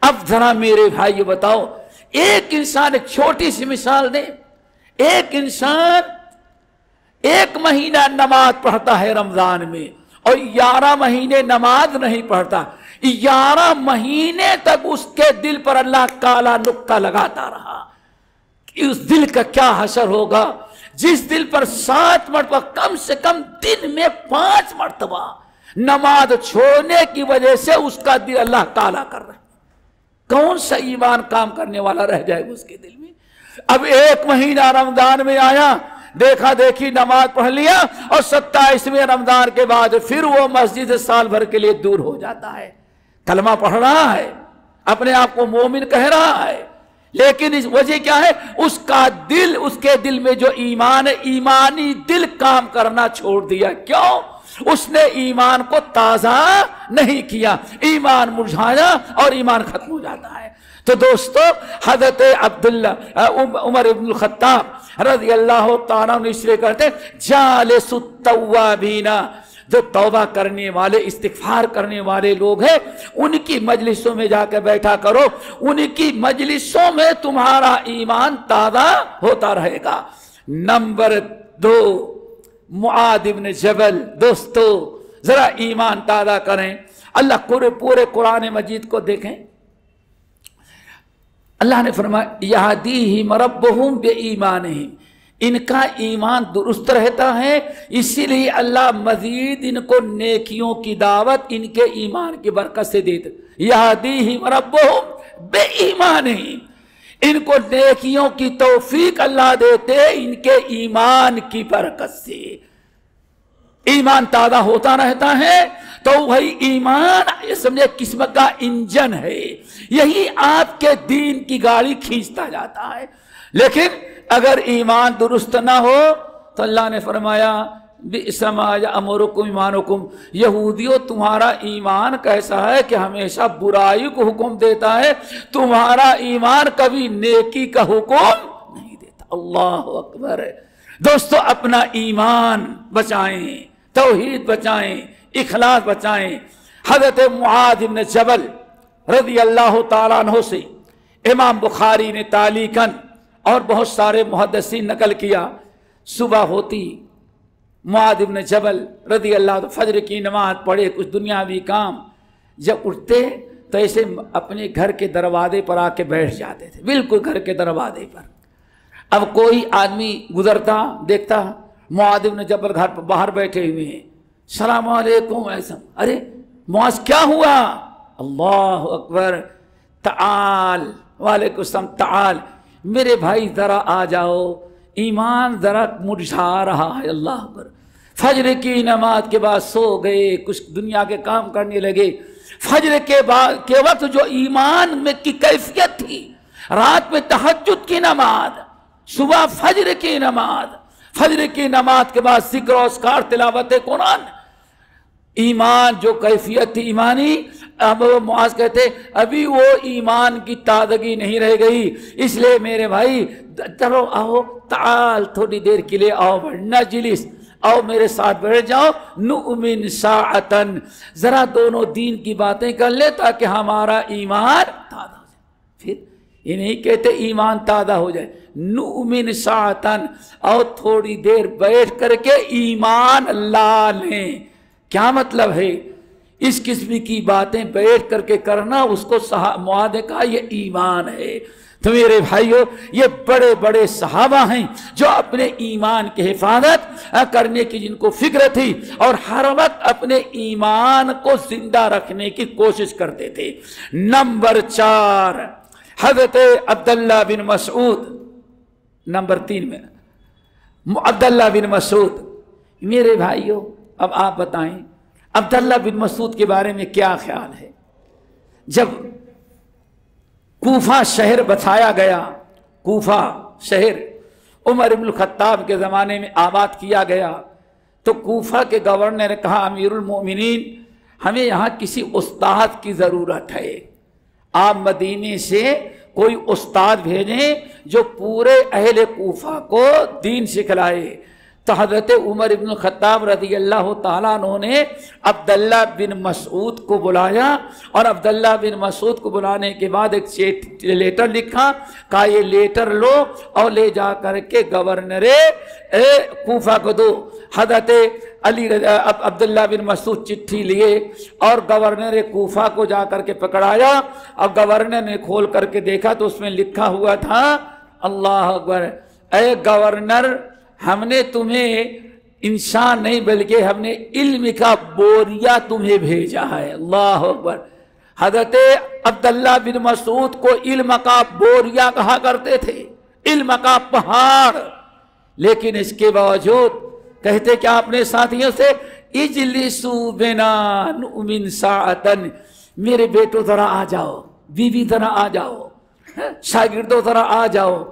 اب ذرا میرے بھائی بتاؤ، ایک انسان، ایک چھوٹی سی مثال دیں، ایک انسان 1 مہینہ نماز پڑھتا ہے رمضان میں اور 11 مہینے نماز نہیں پڑھتا، 11 مہینے تک اس کے دل پر اللہ کالا نقطہ لگاتا رہا. اس دل کا کیا حشر ہوگا جس دل پر 7 مرتبہ، کم سے کم دن میں 5 مرتبہ نماز چھوڑنے کی وجہ سے اس کا دل اللہ کالا کر رہا ہے. کون سا ایمان کام کرنے والا رہ جائے گا اس کے دل میں؟ اب 1 مہینہ رمضان میں آیا، دیکھا دیکھی نماز پڑھ لیا اور 27ویں رمضان کے بعد پھر وہ مسجد سے سال بھر کے لیے دور ہو جاتا ہے. کلمہ پڑھ رہا ہے، اپنے آپ کو مومن کہہ رہا ہے، لیکن اس وجہ کیا ہے؟ اس کا دل، اس کے دل میں جو ایمان ہے، ایمانی دل کام کرنا چھوڑ دیا. کیوں؟ اس نے ایمان کو تازہ نہیں کیا، ایمان مرجھایا اور ایمان ختم ہو جاتا ہے. تو دوستو حضرت عمر ابن الخطاب رضی اللہ تعالیٰ عنہ اس لیے کہتے ہیں جالس التوابین، جو توبہ کرنے والے، استغفار کرنے والے لوگ ہیں ان کی مجلسوں میں جا کے بیٹھا کرو، ان کی مجلسوں میں تمہارا ایمان تازہ ہوتا رہے گا. نمبر 2 معاذ بن جبل. دوستو ذرا ایمان تازہ کریں. اللہ پورے قرآن مجید کو دیکھیں، اللہ نے فرمایا یہدیہم ربہم بایمانہم، ان کا ایمان درست رہتا ہے، اسی لیے اللہ مزید ان کو نیکیوں کی دعوت ان کے ایمان کی برکت سے دیتے. یہدیہم ربہم بایمانہم، ان کو نیکیوں کی توفیق اللہ دیتے ان کے ایمان کی برکت سے۔ ایمان تازہ ہوتا رہتا ہے تو وہی ایمان سمجھے قسمت کا انجن ہے، یہی آپ کے دین کی گاڑی کھینچتا جاتا ہے۔ لیکن اگر ایمان درست نہ ہو تو اللہ نے فرمایا بئس ما یأمرکم ایمانکم، یہودیوں تمہارا ایمان کیسا ہے کہ ہمیشہ برائی کو حکم دیتا ہے، تمہارا ایمان کبھی نیکی کا حکم نہیں دیتا۔ اللہ اکبر۔ دوستو اپنا ایمان بچائیں، توحید بچائیں، اخلاص بچائیں۔ حضرت معاذ بن جبل رضی اللہ تعالیٰ عنہ سے امام بخاری نے تعلیقاً اور بہت سارے محدثین نقل کیا، صبح ہوتی معاذ بن جبل رضی اللہ عنہ فجر کی نماز پڑھے، کچھ دنیاوی کام، جب اٹھتے تو ایسے اپنے گھر کے دروازے پر آ کے بیٹھ جاتے تھے، بالکل گھر کے دروازے پر۔ اب کوئی آدمی گزرتا دیکھتا معاذ بن جبل گھر پر باہر بیٹھے ہوئے ہیں، السلام علیکم، ایسا، ارے معاذ کیا ہوا؟ اللہ اکبر، تعال، وعلیکم السلام، تعال میرے بھائی ذرا آ جاؤ، ایمان ذرا مرجھا رہا ہے۔ اللہ اکبر۔ فجر کی نماز کے بعد سو گئے، کچھ دنیا کے کام کرنے لگے، فجر کے بعد کے وقت جو ایمان میں کی کیفیت تھی، رات میں تہجد کی نماز، صبح فجر کی نماز، فجر کی نماز کے بعد ذکر و اذکار، تلاوت قرآن، ایمان جو کیفیت تھی ایمانی، اب معاذ کہتے ابھی وہ ایمان کی تازگی نہیں رہ گئی، اس لیے میرے بھائی چلو آؤ، تعال تھوڑی دیر کے لیے آؤ، نجلس، آؤ میرے ساتھ بیٹھ جاؤ، نؤمن ساعتن، ذرا دونوں دین کی باتیں کر لے تاکہ ہمارا ایمان تازہ ہو جائے۔ پھر یہ نہیں کہتے ایمان تازہ ہو جائے، نؤمن ساعتن، آؤ تھوڑی دیر بیٹھ کر کے ایمان لا لیں۔ کیا مطلب ہے؟ اس قسم کی باتیں بیٹھ کر کے کرنا، اس کو معاذ نے کہا یہ ایمان ہے۔ تو میرے بھائیو، یہ بڑے بڑے صحابہ ہیں جو اپنے ایمان کی حفاظت کرنے کی جن کو فکر تھی اور ہر وقت اپنے ایمان کو زندہ رکھنے کی کوشش کرتے تھے۔ نمبر 4 حضرت عبداللہ بن مسعود، نمبر 3 میں عبداللہ بن مسعود۔ میرے بھائیو اب آپ بتائیں عبداللہ بن مسعود کے بارے میں کیا خیال ہے؟ جب کوفہ شہر بسایا گیا، کوفہ شہر عمر بن الخطاب کے زمانے میں آباد کیا گیا، تو کوفہ کے گورنر نے کہا امیر المومنین ہمیں یہاں کسی استاد کی ضرورت ہے، آپ مدینے سے کوئی استاد بھیجیں جو پورے اہل کوفہ کو دین سکھلائے۔ تو حضرت عمر بن الخطاب رضی اللہ تعالیٰ عنہ نے عبداللہ بن مسعود کو بلایا، اور عبداللہ بن مسعود کو بلانے کے بعد ایک لیٹر لکھا، کہا یہ لیٹر لو اور لے جا کر کے گورنر کوفہ کو دو۔ حضرت عبداللہ بن مسعود چٹھی لیے اور گورنر کوفہ کو جا کر کے پکڑایا، اور گورنر نے کھول کر کے دیکھا تو اس میں لکھا ہوا تھا، اللہ اکبر، اے گورنر ہم نے تمہیں انسان نہیں بلکہ ہم نے علم کا بوریا تمہیں بھیجا ہے۔ اللہ اکبر۔ حضرت عبداللہ بن مسعود کو علم کا بوریا کہا کرتے تھے، علم کا پہاڑ، لیکن اس کے باوجود کہتے کیا اپنے ساتھیوں سے، اجلسوا بنا نؤمن ساعتن، میرے بیٹو ذرا آ جاؤ، بیوی ذرا آ جاؤ، شاگردوں ذرا آ جاؤ،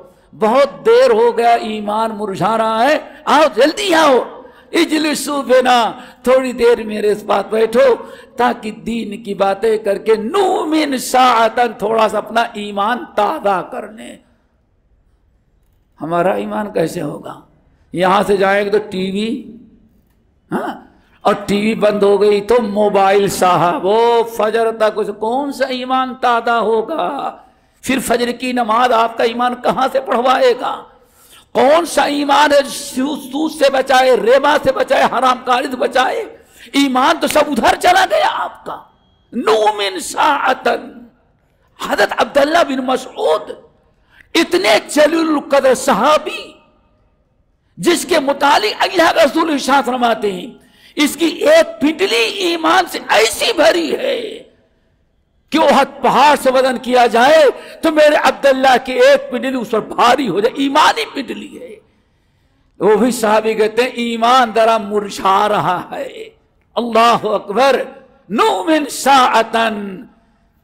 بہت دیر ہو گیا، ایمان مرجھا رہا ہے، آؤ جلدی آؤ، اجلسوا بنا، تھوڑی دیر میرے پاس بیٹھو تاکہ دین کی باتیں کر کے نؤمن ساعتن، تھوڑا سا اپنا ایمان تازہ کر لیں۔ ہمارا ایمان کیسے ہوگا؟ یہاں سے جائیں گے تو ٹی وی، ہاں، اور ٹی وی بند ہو گئی تو موبائل صاحب، وہ فجر تک کون سا ایمان تازہ ہوگا؟ پھر فجر کی نماز آپ کا ایمان کہاں سے پڑھوائے گا؟ کون سا ایمان ہے سود سے بچائے، ربا سے بچائے، حرام کاری سے بچائے؟ ایمان تو سب ادھر چلا گیا آپ کا۔ نؤمن ساعتن، حضرت عبداللہ بن مسعود اتنے جلیل القدر صحابی جس کے متعلق اللہ کا رسول ارشاد فرماتے ہیں اس کی ایک پنڈلی ایمان سے ایسی بھری ہے کہ احد پہاڑ سے وزن کیا جائے تو میرے عبداللہ کی ایک پنڈلی اس پر بھاری ہو جائے، ایمانی پنڈلی ہے۔ وہ بھی صحابی کہتے ہیں ایمان ذرا مرجھا رہا ہے۔ اللہ اکبر، نؤمن ساعتن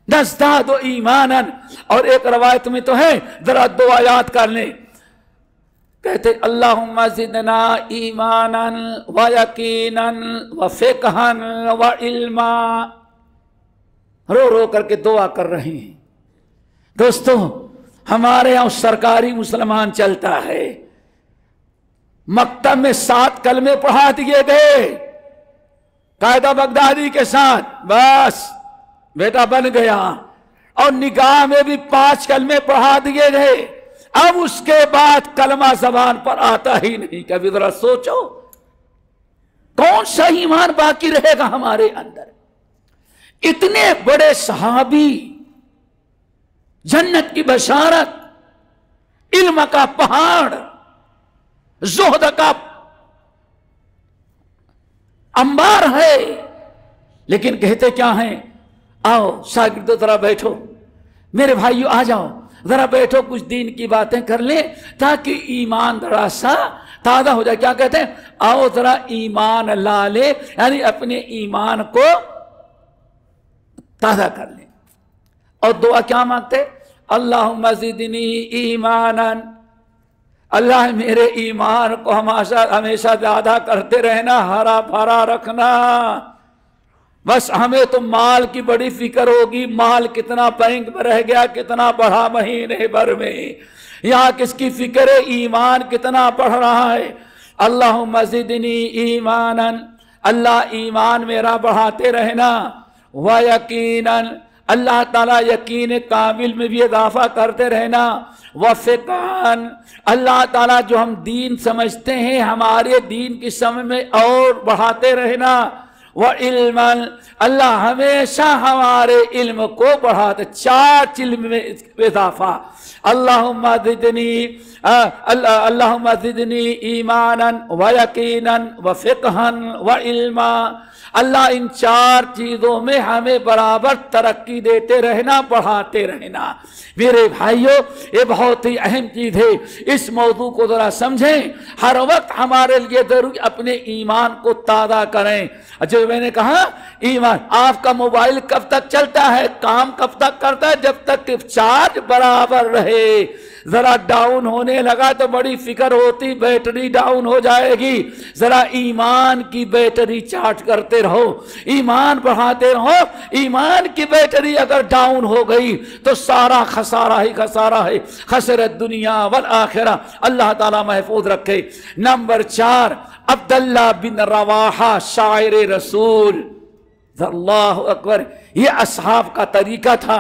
نزداد ایمانا۔ اور ایک روایت میں تو ہے، ذرا دو آیات کر لیں، کہتے اللہم زدنا ایمانا و یقینا و فقہا و علما، رو رو کر کے دعا کر رہے ہیں۔ دوستو ہمارے یہاں سرکاری مسلمان چلتا ہے، مکتب میں 7 کلمے پڑھا دیے گئے قاعدہ بغدادی کے ساتھ، بس بیٹا بن گیا، اور نگاہ میں بھی 5 کلمے پڑھا دیے گئے، اب اس کے بعد کلمہ زبان پر آتا ہی نہیں۔ کبھی ذرا سوچو کون سا ایمان باقی رہے گا ہمارے اندر؟ اتنے بڑے صحابی، جنت کی بشارت، علم کا پہاڑ، زہد کا انبار ہے، لیکن کہتے کیا ہیں؟ آؤ شاگردو ذرا بیٹھو، میرے بھائیو آ جاؤ ذرا بیٹھو، کچھ دین کی باتیں کر لیں تاکہ ایمان ذرا سا تازہ ہو جائے۔ کیا کہتے ہیں؟ آؤ ذرا ایمان لا لے، یعنی اپنے ایمان کو تازہ کر لیں۔ اور دعا کیا مانگتے؟ اللہم زدنی ایمانا، اللہ میرے ایمان کو ہمیشہ زیادہ کرتے رہنا، ہرا بھرا رکھنا۔ بس ہمیں تو مال کی بڑی فکر ہوگی، مال کتنا بینک میں رہ گیا، کتنا بڑھا مہینے بھر میں، یہاں کس کی فکر ہے؟ ایمان کتنا بڑھ رہا ہے۔ اللہم زدنی ایمانا، اللہ ایمان میرا بڑھاتے رہنا، وَيَقِينًا، اللہ تعالیٰ یقین کامل میں بھی اضافہ کرتے رہنا، وَفِقْهًا، اللہ تعالیٰ جو ہم دین سمجھتے ہیں ہمارے دین کی سمجھ میں اور بڑھاتے رہنا، وَعِلْمًا، اللہ ہمیشہ ہمارے علم کو بڑھاتے، 4 علم میں اضافہ۔ اللہم زدنی ایمانا ویقینا وفقہا وعلما، اللہ ان 4 چیزوں میں ہمیں برابر ترقی دیتے رہنا، بڑھاتے رہنا۔ میرے بھائیو یہ بہت ہی اہم چیز ہے، اس موضوع کو ذرا سمجھیں، ہر وقت ہمارے لیے ضروری اپنے ایمان کو تازہ کریں۔ جو میں نے کہا ایمان، آپ کا موبائل کب تک چلتا ہے، کام کب تک کرتا ہے؟ جب تک کہ چارج برابر رہے۔ ذرا ڈاؤن ہونے لگا تو بڑی فکر ہوتی، بیٹری ڈاؤن ہو جائے گی۔ ذرا ایمان کی بیٹری چارج کرتے رہو، ایمان بڑھاتے رہو۔ ایمان کی بیٹری اگر ڈاؤن ہو گئی تو سارا خسارہ ہی خسارہ ہے، خسرت دنیا والآخرہ۔ اللہ تعالیٰ محفوظ رکھے۔ نمبر 4، عبداللہ بن رواحہ شاعر رسول، اللہ اکبر، یہ اصحاب کا طریقہ تھا،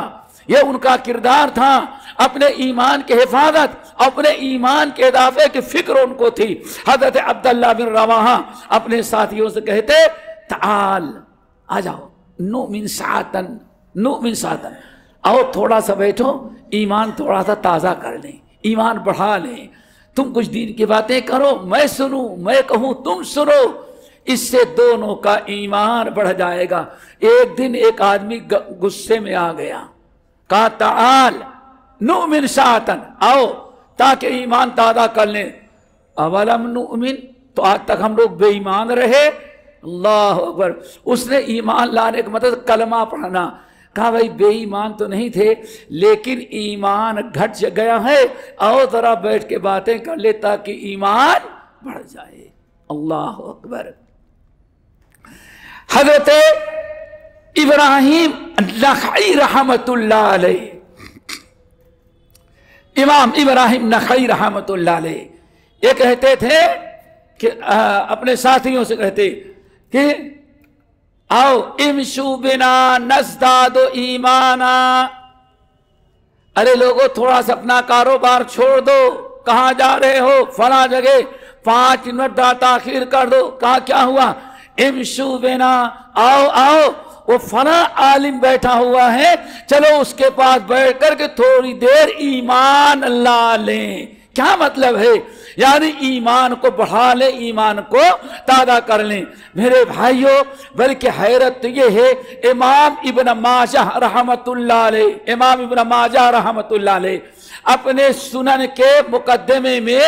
یہ ان کا کردار تھا، اپنے ایمان کے حفاظت، اپنے ایمان کے اضافے کی فکر ان کو تھی۔ حضرت عبداللہ بن رواحہ اپنے ساتھیوں سے کہتے تعال، آ جاؤ، نؤمن ساعتن، نؤمن ساعتن، آؤ تھوڑا سا بیٹھو، ایمان تھوڑا سا تازہ کر لیں، ایمان بڑھا لیں، تم کچھ دین کی باتیں کرو، میں سنوں، میں کہوں تم سنو، اس سے دونوں کا ایمان بڑھ جائے گا۔ ایک دن ایک آدمی غصے میں آ گیا، کہا تعال نؤمن ساعتن، آؤ تاکہ ایمان تازہ کر لیں۔ اولم نؤمن، تو آج تک ہم لوگ بے ایمان رہے؟ اللہ اکبر۔ اس نے ایمان لانے کا مطلب کلمہ پڑھنا۔ کہا بھائی بے ایمان تو نہیں تھے لیکن ایمان گھٹ گیا ہے، آؤ ذرا بیٹھ کے باتیں کر لے تاکہ ایمان بڑھ جائے۔ اللہ اکبر۔ حضرت ابراہیم نخعی رحمت اللہ علیہ، امام ابراہیم نخعی رحمت اللہ علیہ، یہ کہتے تھے کہ اپنے ساتھیوں سے کہتے کہ آؤ امشو بنا نزداد ایمانا، ارے لوگو تھوڑا سا اپنا کاروبار چھوڑ دو، کہاں جا رہے ہو؟ فلاں جگہ، 5 منٹ تاخیر کر دو۔ کہا کیا ہوا؟ امشو بنا، آؤ آؤ، وہ فلاں عالم بیٹھا ہوا ہے، چلو اس کے پاس بیٹھ کر کے تھوڑی دیر ایمان لا لیں۔ کیا مطلب ہے؟ یعنی ایمان کو بڑھا لیں، ایمان کو تازہ کر لیں۔ میرے بھائیوں، بلکہ حیرت یہ ہے، امام ابن ماجہ رحمت اللہ علیہ، امام ابن ماجہ رحمت اللہ علیہ اپنے سنن کے مقدمے میں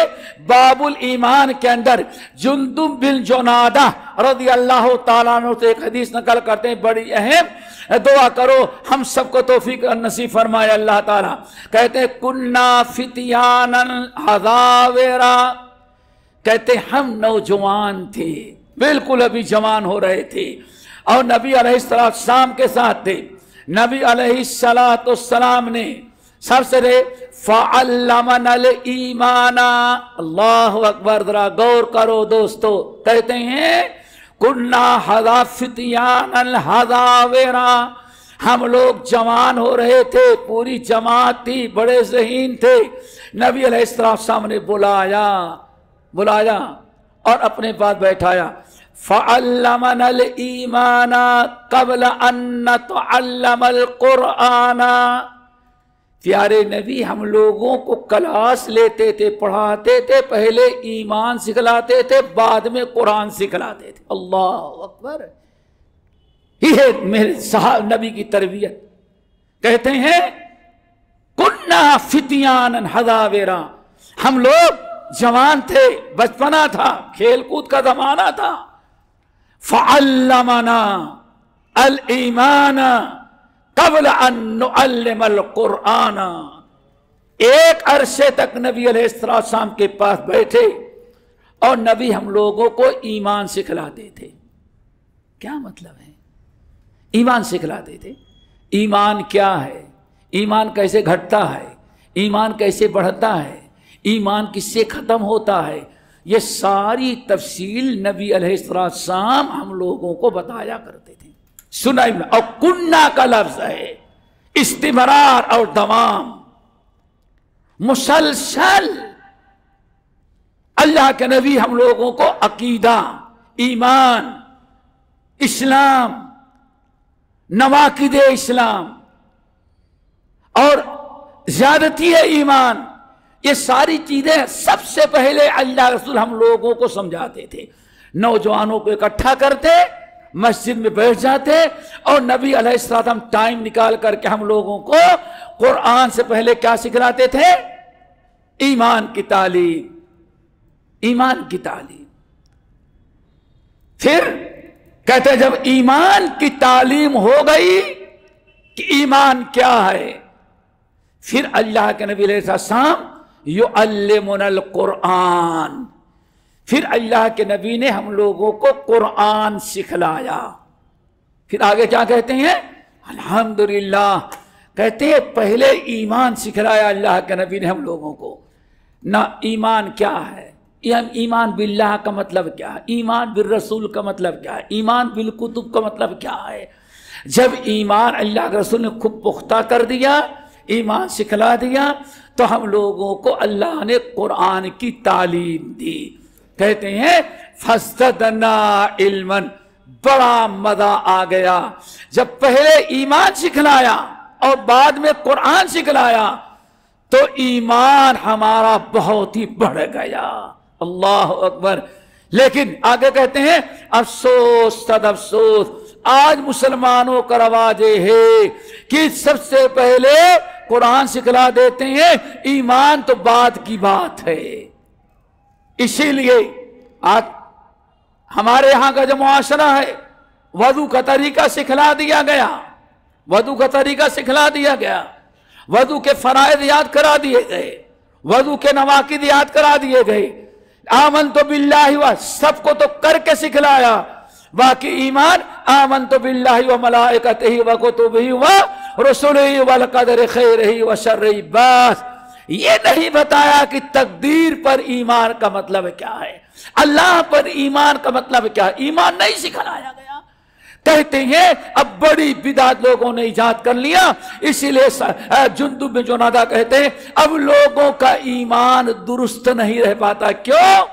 باب الایمان کے اندر جندب بن جنادہ رضی اللہ تعالیٰ عنہ سے ایک حدیث نقل کرتے ہیں، بڑی اہم، دعا کرو ہم سب کو توفیق نصیب فرمائے اللہ تعالیٰ۔ کہتے ہیں کننا فتیانا حذاورا، کہتے ہیں ہم نوجوان تھے، بالکل ابھی جوان ہو رہے تھے، اور نبی علیہ السلام کے ساتھ تھے۔ نبی علیہ السلام نے سب سے فَعَلَّمَنَا الْإِيمَانَ، اللہ اکبر، ذرا غور کرو دوستو، کہتے ہیں کننا فتیانا حذاورا، ہم لوگ جوان ہو رہے تھے، پوری جماعت تھی، بڑے ذہین تھے۔ نبی علیہ السلام نے بلایا اور اپنے پاس بیٹھایا، فَعَلَّمَنَا الْإِيمَانَ قَبْلَ أَن نَّتَعَلَّمَ الْقُرْآنَ، پیارے نبی ہم لوگوں کو کلاس لیتے تھے، پڑھاتے تھے، پہلے ایمان سکھلاتے تھے، بعد میں قرآن سکھلاتے تھے۔ اللہ اکبر، یہ ہے میرے صاحب نبی کی تربیت۔ کہتے ہیں کننا فتیانا حذاورا، ہم لوگ جوان تھے، بچپنا تھا، کھیل کود کا زمانہ تھا۔ فعلمنا الایمان قبل ان نعلم القرآن، ایک عرصے تک نبی علیہ السلام کے پاس بیٹھے اور نبی ہم لوگوں کو ایمان سکھلاتے تھے۔ کیا مطلب ہے؟ ایمان سکھلاتے تھے۔ ایمان کیا ہے؟ ایمان کیسے گھٹتا ہے؟ ایمان کیسے بڑھتا ہے؟ ایمان کس سے ختم ہوتا ہے؟ یہ ساری تفصیل نبی علیہ السلام ہم لوگوں کو بتایا کرتے تھے۔ سنائی میں، اور کننا کا لفظ ہے استمرار اور دوام، مسلسل۔ اللہ کے نبی ہم لوگوں کو عقیدہ، ایمان، اسلام، نواقض اسلام اور زیادتی ایمان، یہ ساری چیزیں سب سے پہلے اللہ رسول ہم لوگوں کو سمجھاتے تھے۔ نوجوانوں کو اکٹھا کرتے، مسجد میں بیٹھ جاتے، اور نبی علیہ السلام ٹائم نکال کر کے ہم لوگوں کو قرآن سے پہلے کیا سکھلاتے تھے؟ ایمان کی تعلیم، ایمان کی تعلیم۔ پھر کہتے جب ایمان کی تعلیم ہو گئی کہ ایمان کیا ہے، پھر اللہ کے نبی علیہ السلام یعلمنا القرآن، پھر اللہ کے نبی نے ہم لوگوں کو قرآن سکھلایا۔ پھر آگے کیا کہتے ہیں؟ الحمدللہ، کہتے ہیں پہلے ایمان سکھلایا اللہ کے نبی نے ہم لوگوں کو۔ نہ ایمان کیا ہے، ایمان باللہ کا مطلب کیا ہے، ایمان بالرسول کا مطلب کیا ہے، ایمان بالکتب کا مطلب کیا ہے۔ جب ایمان اللہ کے رسول نے خوب پختہ کر دیا، ایمان سکھلا دیا، تو ہم لوگوں کو اللہ نے قرآن کی تعلیم دی۔ کہتے ہیں فَازْدَدْنَا عِلْمًا، بڑا مزہ آ گیا جب پہلے ایمان سکھلایا اور بعد میں قرآن سکھلایا، تو ایمان ہمارا بہت ہی بڑھ گیا۔ اللہ اکبر۔ لیکن آگے کہتے ہیں افسوس صد افسوس، آج مسلمانوں کا رواج ہے کہ سب سے پہلے قرآن سکھلا دیتے ہیں، ایمان تو بعد کی بات ہے۔ اسی لیے آج ہمارے یہاں کا جو معاشرہ ہے، وضو کا طریقہ سکھلا دیا گیا، وضو کا طریقہ سکھلا دیا گیا، وضو کے فرائض یاد کرا دیے گئے، وضو کے نواقض یاد کرا دیے گئے، آمنت باللہ و سب کو تو کر کے سکھلایا، باقی ایمان آمنت باللہ و ملائکتہ و کتبہ و رسلہ والقدر خیرہ و شرہ، بس یہ نہیں بتایا کہ تقدیر پر ایمان کا مطلب کیا ہے، اللہ پر ایمان کا مطلب کیا ہے، ایمان نہیں سکھلایا گیا۔ کہتے ہیں اب بڑی بدعت لوگوں نے ایجاد کر لیا، اسی لیے جندب بن جنادہ کہتے ہیں اب لوگوں کا ایمان درست نہیں رہ پاتا۔ کیوں؟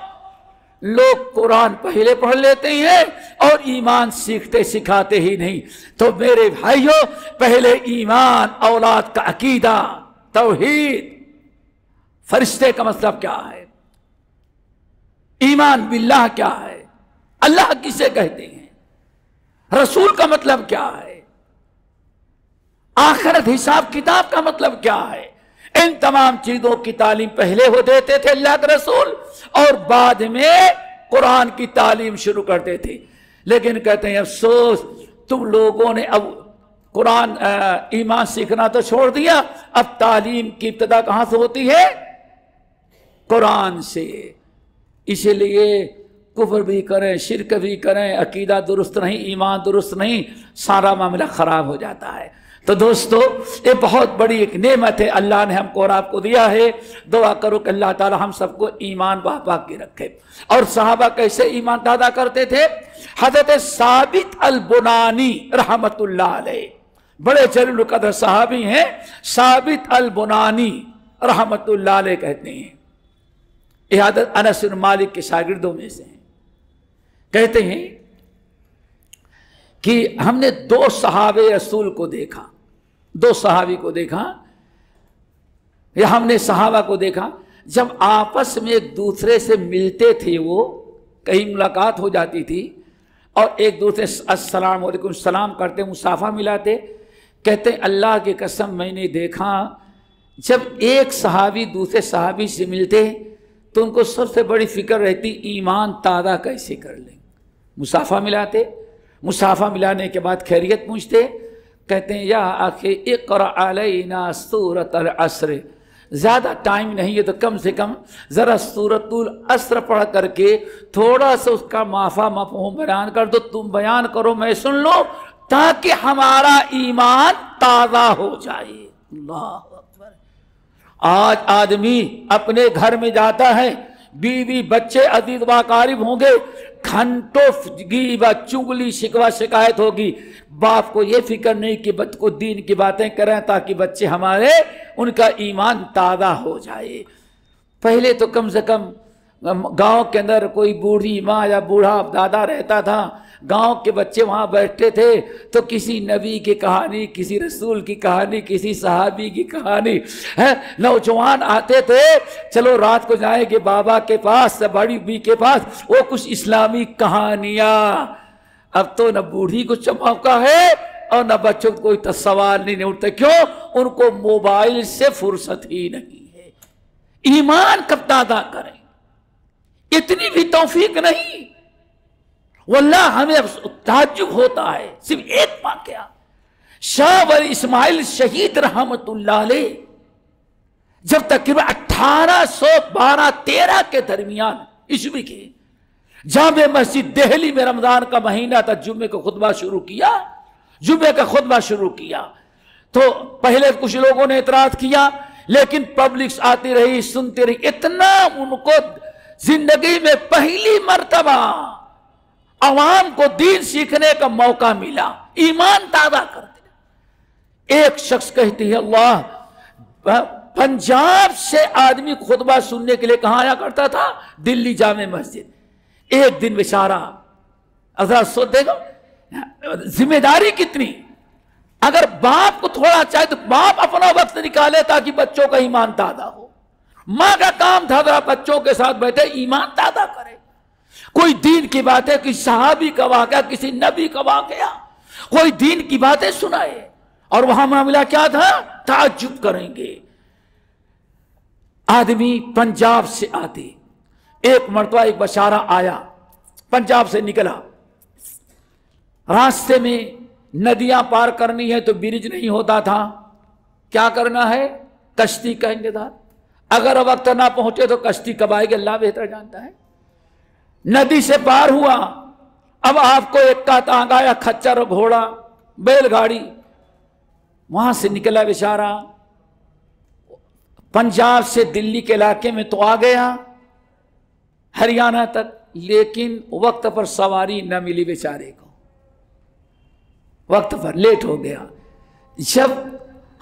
لوگ قرآن پہلے پڑھ لیتے ہیں اور ایمان سیکھتے سکھاتے ہی نہیں۔ تو میرے بھائیوں، پہلے ایمان، اولاد کا عقیدہ، توحید، فرشتے کا مطلب کیا ہے، ایمان باللہ کیا ہے؟ اللہ کسے کہتے ہیں؟ رسول کا مطلب کیا ہے؟ آخرت حساب کتاب کا مطلب کیا ہے؟ ان تمام چیزوں کی تعلیم پہلے ہو دیتے تھے اللہ کے رسول، اور بعد میں قرآن کی تعلیم شروع کرتے تھے۔ لیکن کہتے ہیں افسوس، تم لوگوں نے اب قرآن ایمان سیکھنا تو چھوڑ دیا، اب تعلیم کی ابتدا کہاں سے ہوتی ہے؟ قرآن سے۔ اسی لیے کفر بھی کریں، شرک بھی کریں، عقیدہ درست نہیں، ایمان درست نہیں، سارا معاملہ خراب ہو جاتا ہے۔ تو دوستو، یہ بہت بڑی ایک نعمت ہے اللہ نے ہم کو اور آپ کو دیا ہے۔ دعا کرو کہ اللہ تعالی ہم سب کو ایمان باقی رکھے۔ اور صحابہ کیسے ایمان دادا کرتے تھے؟ حضرت ثابت البنانی رحمت اللہ علیہ، بڑے جلیل القدر صحابی ہیں، ثابت البنانی رحمت اللہ علیہ کہتے ہیں، یہ حضرت انس بن مالک کے شاگردوں میں سے ہیں۔ کہتے ہیں کہ ہم نے دو صحابہ رسول کو دیکھا، دو صحابی کو دیکھا، یا ہم نے صحابہ کو دیکھا جب آپس میں ایک دوسرے سے ملتے تھے، وہ کہیں ملاقات ہو جاتی تھی اور ایک دوسرے السلام علیکم سلام کرتے، مصافحہ ملاتے۔ کہتے ہیں اللہ کی قسم میں نے دیکھا جب ایک صحابی دوسرے صحابی سے ملتے تو ان کو سب سے بڑی فکر رہتی ایمان تازہ کیسے کر لیں۔ مصافحہ ملاتے، مصافحہ ملانے کے بعد خیریت پوچھتے، کہتے ہیں یا آخی اقرأ علینا سورۃ العصر، زیادہ ٹائم نہیں ہے تو کم سے کم ذرا سورۃ العصر پڑھ کر کے تھوڑا سا اس کا مفہوم بیان کر دو، تم بیان کرو میں سن لو تاکہ ہمارا ایمان تازہ ہو جائے۔ اللہ اکبر۔ آج آدمی اپنے گھر میں جاتا ہے، بیوی بچے عزیز واقارب ہوں گے، گھنٹوں غیبت چگلی شکوہ شکایت ہوگی، باپ کو یہ فکر نہیں کہ بچے کو دین کی باتیں کریں تاکہ بچے ہمارے ان کا ایمان تازہ ہو جائے۔ پہلے تو کم سے کم گاؤں کے اندر کوئی بوڑھی ماں یا بوڑھا دادا رہتا تھا، گاؤں کے بچے وہاں بیٹھتے تھے تو کسی نبی کی کہانی، کسی رسول کی کہانی، کسی صحابی کی کہانی، نوجوان آتے تھے، چلو رات کو جائیں گے بابا کے پاس، بڑی بی کے پاس، وہ کچھ اسلامی کہانیاں۔ اب تو نہ بوڑھی کو چموکا ہے اور نہ بچوں کو کوئی سوال نہیں اٹھتے، کیوں؟ ان کو موبائل سے فرصت ہی نہیں ہے۔ ایمان کب تازہ کریں؟ اتنی بھی توفیق نہیں۔ واللہ ہمیں تعجب ہوتا ہے، صرف ایک واقعہ، شاہ ولی اسماعیل شہید رحمت اللہ علیہ جب تقریباً 1812-13 کے درمیان عیسوی کے جامع مسجد دہلی میں رمضان کا مہینہ تھا، جمعے کا خطبہ شروع کیا تو پہلے کچھ لوگوں نے اعتراض کیا، لیکن پبلکس آتی رہی، سنتی رہی، اتنا ان کو زندگی میں پہلی مرتبہ عوام کو دین سیکھنے کا موقع ملا، ایمان تازہ کرتے۔ ایک شخص کہتی ہے اللہ، پنجاب سے آدمی خطبہ سننے کے لیے کہاں آیا کرتا تھا؟ دلی جامع مسجد۔ ایک دن بیچارہ ذرا سوچ دے گا ذمہ داری کتنی، اگر باپ کو تھوڑا چاہے تو باپ اپنا وقت نکالے تاکہ بچوں کا ایمان تازہ ہو۔ ماں کا کام تھا ذرا بچوں کے ساتھ بیٹھے ایمان تازہ کرے، کوئی دین کی باتیں، کسی صحابی کا واقعہ، کسی نبی کا واقعہ، کوئی دین کی باتیں سنائے۔ اور وہاں معاملہ کیا تھا؟ تعجب کریں گے، آدمی پنجاب سے آتے، ایک مرتبہ ایک بشارہ آیا، پنجاب سے نکلا، راستے میں ندیاں پار کرنی ہے تو برج نہیں ہوتا تھا، کیا کرنا ہے؟ کشتی کا انتظار، اگر وقت نہ پہنچے تو کشتی کب آئے گی اللہ بہتر جانتا ہے۔ ندی سے پار ہوا، اب آپ کو ایک کا تانگ آیا، کھچر گھوڑا بیل گاڑی، وہاں سے نکلا بیچارہ، پنجاب سے دلی کے علاقے میں تو آ گیا، ہریانہ تک، لیکن وقت پر سواری نہ ملی بیچارے کو، وقت پر لیٹ ہو گیا۔ جب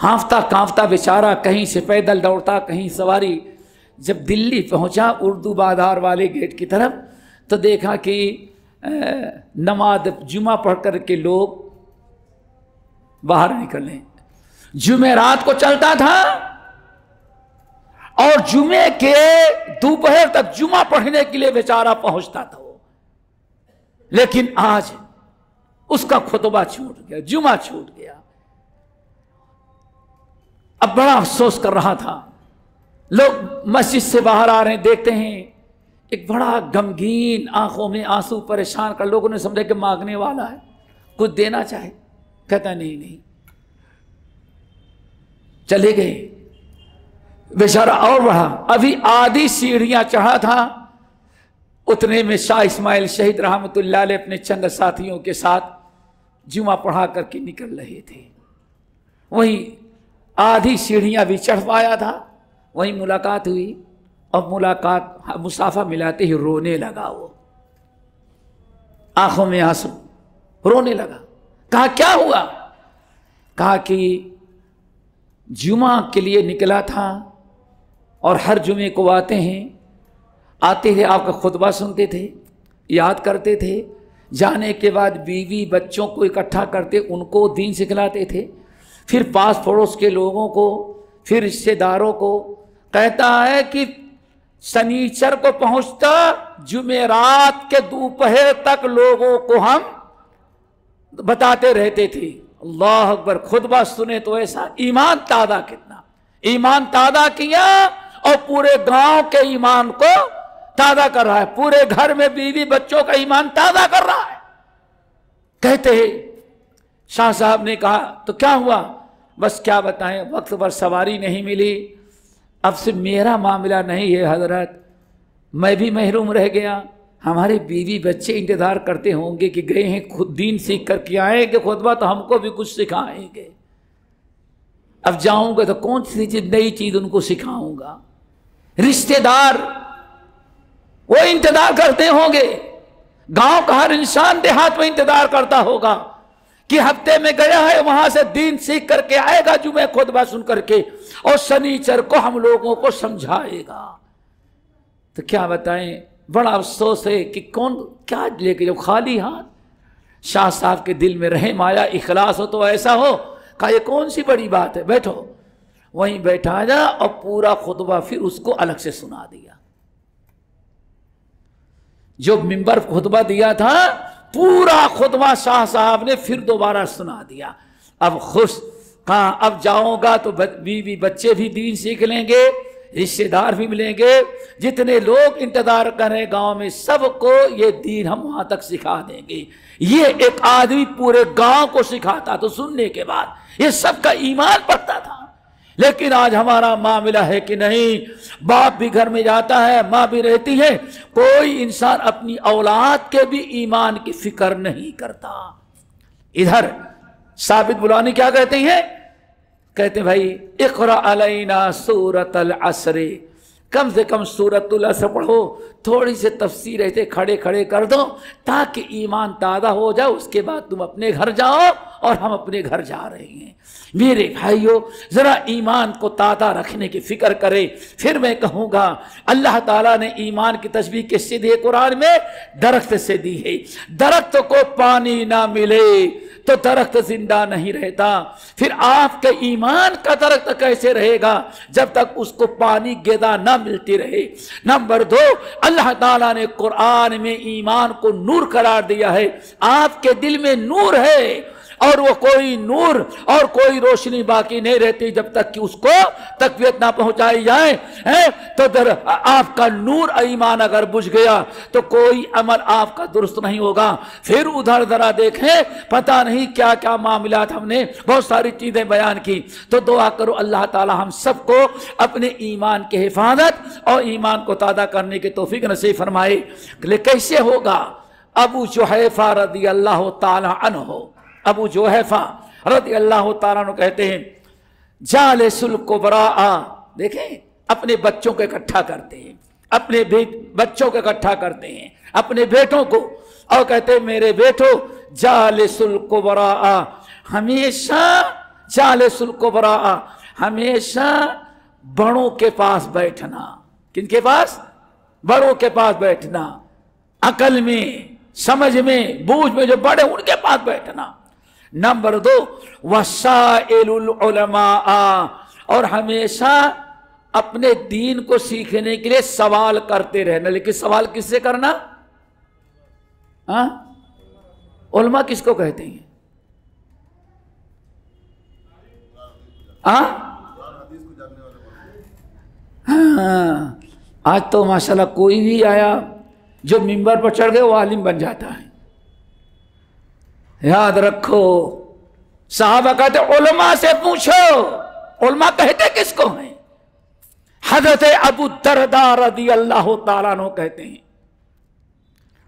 ہانفتا کانفتا بیچارہ کہیں سے پیدل دوڑتا کہیں سواری، جب دلی پہنچا اردو بازار والے گیٹ کی طرف تو دیکھا کہ نماز جمعہ پڑھ کر کے لوگ باہر نکلے، جمعرات کو چلتا تھا، اور جمعے کے دوپہر تک جمعہ پڑھنے کے لیے بیچارہ پہنچتا تھا وہ، لیکن آج اس کا خطبہ چھوٹ گیا، جمعہ چھوٹ گیا۔ اب بڑا افسوس کر رہا تھا، لوگ مسجد سے باہر آ رہے ہیں، دیکھتے ہیں ایک بڑا غمگین، آنکھوں میں آنسو، پریشان کر، لوگوں نے سمجھا کہ مانگنے والا ہے، کچھ دینا چاہے، کہتا نہیں، چلے گئے۔ بیچارہ اور بڑھا، ابھی آدھی سیڑھیاں چڑھا تھا، اتنے میں شاہ اسماعیل شہید رحمت اللہ علیہ اپنے چند ساتھیوں کے ساتھ جمعہ پڑھا کر کے نکل رہے تھے۔ وہیں آدھی سیڑھیاں بھی چڑھ پایا تھا، وہیں ملاقات ہوئی، اور ملاقات مصافحہ ملاتے ہی رونے لگا، وہ آنکھوں میں آنسو، رونے لگا۔ کہا کیا ہوا؟ کہا کہ جمعہ کے لیے نکلا تھا اور ہر جمعے کو آتے تھے، آپ کا خطبہ سنتے تھے، یاد کرتے تھے، جانے کے بعد بیوی بچوں کو اکٹھا کرتے، ان کو دین سکھلاتے تھے، پھر پاس پڑوس کے لوگوں کو، پھر رشتہ داروں کو۔ کہتا ہے کہ سنیچر کو پہنچتا، جمعرات کے دوپہر تک لوگوں کو ہم بتاتے رہتے تھے۔ اللہ اکبر، خطبہ سنے تو ایسا ایمان تازہ، کتنا ایمان تازہ کیا، اور پورے گاؤں کے ایمان کو تازہ کر رہا ہے، پورے گھر میں بیوی بچوں کا ایمان تازہ کر رہا ہے۔ کہتے ہیں شاہ صاحب نے کہا تو کیا ہوا؟ بس کیا بتائیں، وقت پر سواری نہیں ملی، اب سے میرا معاملہ نہیں ہے حضرت، میں بھی محروم رہ گیا، ہمارے بیوی بچے انتظار کرتے ہوں گے کہ گئے ہیں خود دین سیکھ کر کے آئیں گے خطبہ تو ہم کو بھی کچھ سکھائیں گے، اب جاؤں گا تو کون سی نئی چیز ان کو سکھاؤں گا؟ رشتہ دار وہ انتظار کرتے ہوں گے، گاؤں کا ہر انسان دیہات میں انتظار کرتا ہوگا کہ ہفتے میں گیا ہے وہاں سے دین سیکھ کر کے آئے گا، جمعہ خطبہ سن کر کے، اور شنیچر کو ہم لوگوں کو سمجھائے گا۔ تو کیا بتائیں، بڑا افسوس ہے کہ کون کیا لے کے جب خالی ہاتھ۔ شاہ صاحب کے دل میں رحم آیا، اخلاص ہو تو ایسا ہو، کہا یہ کون سی بڑی بات ہے، بیٹھو۔ وہیں بیٹھایا اور پورا خطبہ پھر اس کو الگ سے سنا دیا، جو منبر خطبہ دیا تھا پورا خطبہ شاہ صاحب نے پھر دوبارہ سنا دیا۔ اب خوش، کہاں اب جاؤں گا تو بیوی بچے بھی دین سیکھ لیں گے، رشتہ دار بھی ملیں گے، جتنے لوگ انتظار کریں گاؤں میں سب کو یہ دین ہم وہاں تک سکھا دیں گے۔ یہ ایک آدمی پورے گاؤں کو سکھاتا تو سننے کے بعد یہ سب کا ایمان بڑھتا تھا۔ لیکن آج ہمارا معاملہ ہے کہ نہیں، باپ بھی گھر میں جاتا ہے، ماں بھی رہتی ہے، کوئی انسان اپنی اولاد کے بھی ایمان کی فکر نہیں کرتا۔ ادھر ثابت بلانی کیا کہتے ہیں؟ کہتے ہیں بھائی اقرأ علینا سورۃ العصر، کم سے کم سورۃ العصر پڑھو، تھوڑی سی تفسیر ایسے کھڑے کھڑے کر دو تاکہ ایمان تازہ ہو جائے، اس کے بعد تم اپنے گھر جاؤ، اور ہم اپنے گھر جا رہے ہیں۔ میرے بھائیو، ذرا ایمان کو تازہ رکھنے کی فکر کرے۔ پھر میں کہوں گا اللہ تعالیٰ نے ایمان کی تشبیہ کس سے دی ہے قرآن میں؟ درخت سے دی ہے۔ درخت کو پانی نہ ملے تو درخت زندہ نہیں رہتا، پھر آپ کے ایمان کا درخت کیسے رہے گا جب تک اس کو پانی غذا نہ ملتی رہے؟ نمبر 2، اللہ تعالیٰ نے قرآن میں ایمان کو نور قرار دیا ہے۔ آپ کے دل میں نور ہے، اور وہ کوئی نور اور کوئی روشنی باقی نہیں رہتی جب تک کہ اس کو تقویت نہ پہنچائی جائے۔ تو آپ کا نور ایمان اگر بجھ گیا تو کوئی عمل آپ کا درست نہیں ہوگا۔ پھر ادھر ذرا دیکھیں، پتہ نہیں کیا کیا معاملات، ہم نے بہت ساری چیزیں بیان کی۔ تو دعا کرو اللہ تعالی ہم سب کو اپنے ایمان کی حفاظت اور ایمان کو تازہ کرنے کی توفیق نصیب فرمائے۔ کیسے ہوگا؟ ابو جحیفہ رضی اللہ تعالی عنہ، ابو جحیفہ رضی اللہ تعالیٰ عنہ کہتے ہیں جالس الکبراء، دیکھیں اپنے بچوں کو اکٹھا کرتے ہیں، اپنے بچوں کو اکٹھا کرتے ہیں، اپنے بیٹوں کو، اور کہتے ہیں میرے بیٹو جالس الکبراء، ہمیشہ جالس الکبراء، ہمیشہ بڑوں کے پاس بیٹھنا۔ کن کے پاس؟ بڑوں کے پاس بیٹھنا، عقل میں، سمجھ میں، بوجھ میں جو بڑے ان کے پاس بیٹھنا۔ نمبر 2، وسائل العلماء، اور ہمیشہ اپنے دین کو سیکھنے کے لیے سوال کرتے رہنا. لیکن سوال کس سے کرنا؟ علماء کس کو کہتے ہیں؟ آج تو ماشاءاللہ کوئی بھی آیا جو ممبر پر چڑھ گئے وہ عالم بن جاتا ہے. یاد رکھو صحابہ کہتے علماء سے پوچھو. علماء کہتے کس کو ہیں؟ حضرت ابو الدرداء رضی اللہ تعالیٰ عنہ کہتے ہیں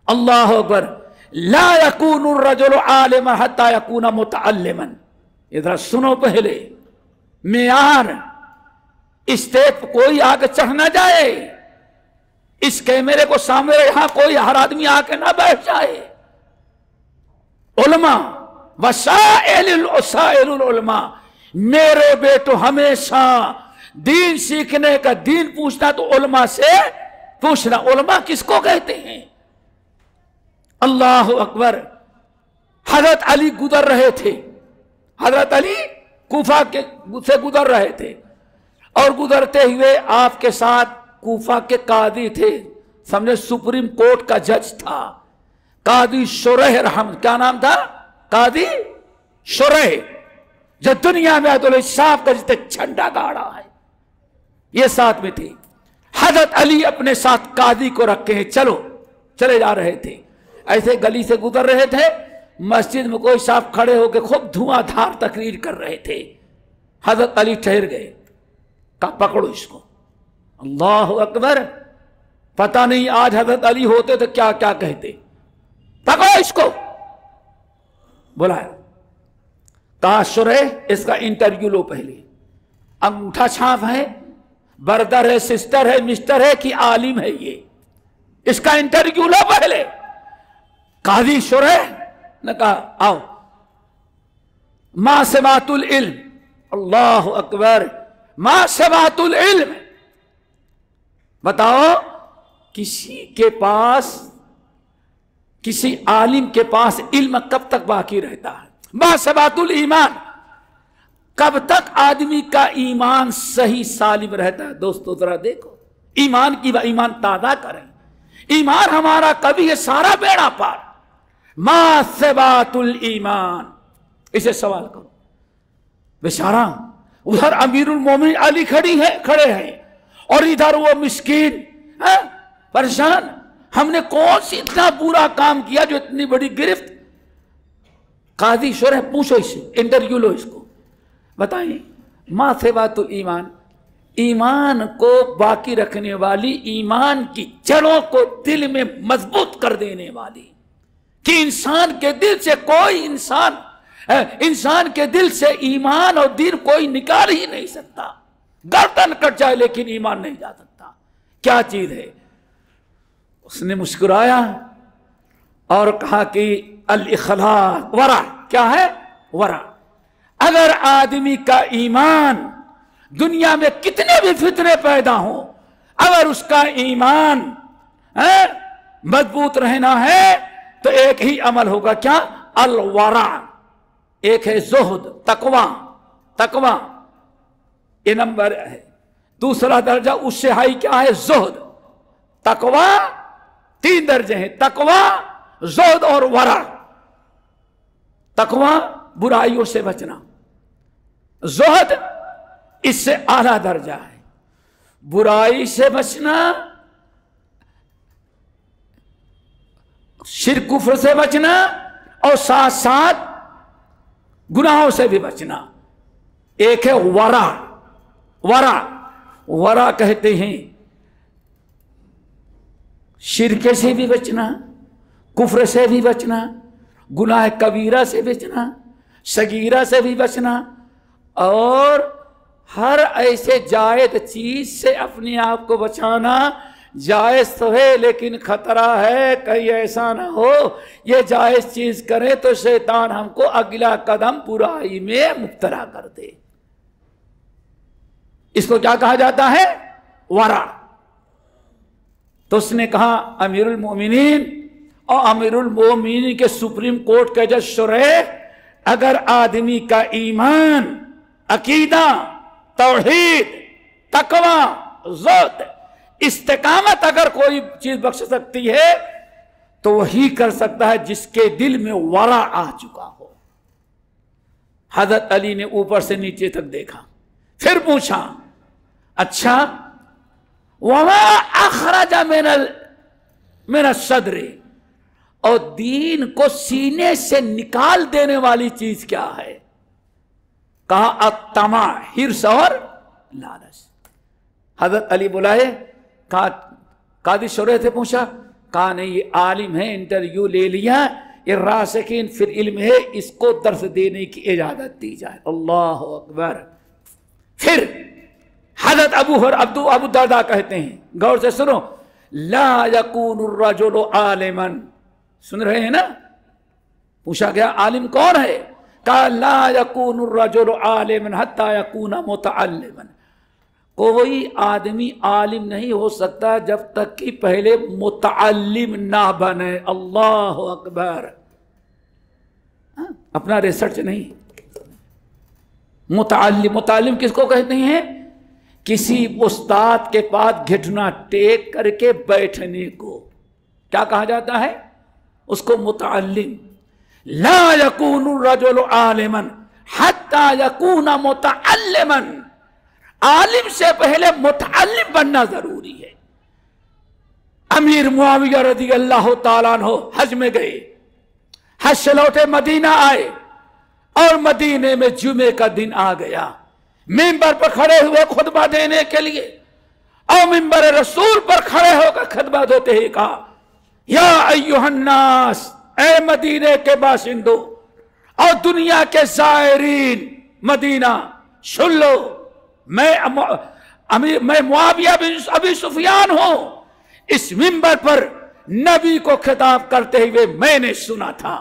اللہ اکبر لا یکون الرجل عالما حتی یکون متعلما. ادھر سنو پہلے معیار اسٹیپ کوئی آگے چڑھ نہ جائے. اس کیمرے کو سامنے یہاں کوئی ہر آدمی آ کے نہ بیٹھ جائے. علماء وسائل العلماء، میرے بیٹو ہمیشہ دین سیکھنے کا، دین پوچھنا تو علماء سے پوچھنا. علماء کس کو کہتے ہیں؟ اللہ اکبر. حضرت علی گزر رہے تھے، حضرت علی کوفہ سے گزر رہے تھے اور گزرتے ہوئے آپ کے ساتھ کوفہ کے قاضی تھے، سمجھے سپریم کورٹ کا جج تھا قاضی شریح رحمت. کیا نام تھا؟ قاضی شریح، جو دنیا میں عدل انصاف کا جتنے جھنڈا گاڑا ہے یہ ساتھ میں تھے. حضرت علی اپنے ساتھ قاضی کو رکھے ہیں، چلو چلے جا رہے تھے. ایسے گلی سے گزر رہے تھے، مسجد میں کوئی صاحب کھڑے ہو کے خوب دھواں دھار تقریر کر رہے تھے. حضرت علی ٹھہر گئے، کہا پکڑو اس کو. اللہ اکبر. پتہ نہیں آج حضرت علی ہوتے تو کیا کیا کہتے. پکڑو اس کو. بلایا، کہا شریح اس کا انٹرویو لو پہلے. انگوٹھا چھاپ ہے، بردر ہے، سسٹر ہے، مسٹر ہے کہ عالم ہے، یہ اس کا انٹرویو لو پہلے. قاضی شریح نے کہا آؤ. ما سمعت العلم. اللہ اکبر. ما سمعت العلم. بتاؤ کسی کے پاس، کسی عالم کے پاس علم کب تک باقی رہتا ہے؟ ما سمعت الایمان. کب تک آدمی کا ایمان صحیح سالم رہتا ہے؟ دوستو ذرا دیکھو، ایمان کی ایمان تازہ کریں. ایمان ہمارا کبھی ہے سارا بیڑا پار. ما ثبات الایمان. اسے سوال کرو. بیچارہ ادھر امیر المومنین علی کھڑے ہیں اور ادھر وہ مسکین پریشان. ہم نے کون سی اتنا برا کام کیا جو اتنی بڑی گرفت؟ قاضی شریح پوچھو اس سے، انٹرویو لو اس کو. بتائیں ما ثبات الایمان. ایمان کو باقی رکھنے والی، ایمان کی جڑوں کو دل میں مضبوط کر دینے والی، کہ انسان کے دل سے کوئی انسان کے دل سے ایمان اور دین کوئی نکال ہی نہیں سکتا. گردن کٹ جائے لیکن ایمان نہیں جا سکتا. کیا چیز ہے؟ اس نے مسکرایا اور کہا کہ الاخلاص، ورع. کیا ہے؟ ورع. اگر آدمی کا ایمان، دنیا میں کتنے بھی فتنے پیدا ہوں، اگر اس کا ایمان مضبوط رہنا ہے تو ایک ہی عمل ہوگا. کیا؟ الورع. ایک ہے زہد، تقوی یہ نمبر ہے. دوسرا درجہ اس سے ہائی کیا ہے؟ زہد. تقوی 3 درجے ہیں، تقوی، زہد اور ورع. تقوی برائیوں سے بچنا، زہد اس سے اعلیٰ درجہ ہے، برائی سے بچنا، شرک کفر سے بچنا اور ساتھ ساتھ گناہوں سے بھی بچنا. ایک ہے ورع. ورع کہتے ہیں شرک سے بھی بچنا، کفر سے بھی بچنا، گناہ کبیرہ سے بچنا، صغیرہ سے بھی بچنا، اور ہر ایسے جائز چیز سے اپنے آپ کو بچانا. جائز تو ہے لیکن خطرہ ہے کہیں ایسا نہ ہو یہ جائز چیز کرے تو شیطان ہم کو اگلا قدم برائی میں مبتلا کر دے. اس کو کیا کہا جاتا ہے؟ ورع. تو اس نے کہا امیر المومنین اور امیر المومنین کے سپریم کورٹ کے جج شریح، اگر آدمی کا ایمان، عقیدہ، توحید تقوی، زہد، استقامت اگر کوئی چیز بخش سکتی ہے تو وہی کر سکتا ہے جس کے دل میں ورع آ چکا ہو۔ حضرت علی نے اوپر سے نیچے تک دیکھا، پھر پوچھا اچھا وما اخرج من الصدر، اور دین کو سینے سے نکال دینے والی چیز کیا ہے؟ کہا الطمع، حرص اور لالچ۔ حضرت علی بلائے، کہا قاضی شورے سے پوچھا، کہا نہیں یہ عالم ہے، انٹرویو لے لیا، یہ راسخین فی العلم ہے، اس کو درس دینے کی اجازت دی جائے۔ اللہ اکبر۔ پھر حضرت ابو درداء کہتے ہیں، غور سے سنو، لا یکون الرجل عالما، سن رہے ہیں نا؟ پوچھا گیا عالم کون ہے؟ کہا لا یکون الرجل عالما حتی یکون متعلما، کوئی آدمی عالم نہیں ہو سکتا جب تک کہ پہلے متعلم نہ بنے۔ اللہ اکبر۔ اپنا ریسرچ نہیں، متعلم کس کو کہتے ہیں؟ کسی استاد کے پاس گھٹنا ٹیک کر کے بیٹھنے کو کیا کہا جاتا ہے؟ اس کو متعلم۔ لا یکون الرجل عالما حتی یکون متعلما، عالم سے پہلے متعلم بننا ضروری ہے۔ امیر معاویہ رضی اللہ تعالیٰ عنہ حج میں گئے، حج سے لوٹے مدینہ آئے، اور مدینے میں جمعے کا دن آ گیا، ممبر پر کھڑے ہوئے خطبہ دینے کے لیے، اور ممبر رسول پر کھڑے ہو کر خطبہ دیتے ہی کہا یا ایھا الناس، اے مدینے کے باشندوں اور دنیا کے زائرین مدینہ، سن لو، میں معاویہ بن ابی سفیان ہوں۔ اس منبر پر نبی کو خطاب کرتے ہوئے میں نے سنا تھا۔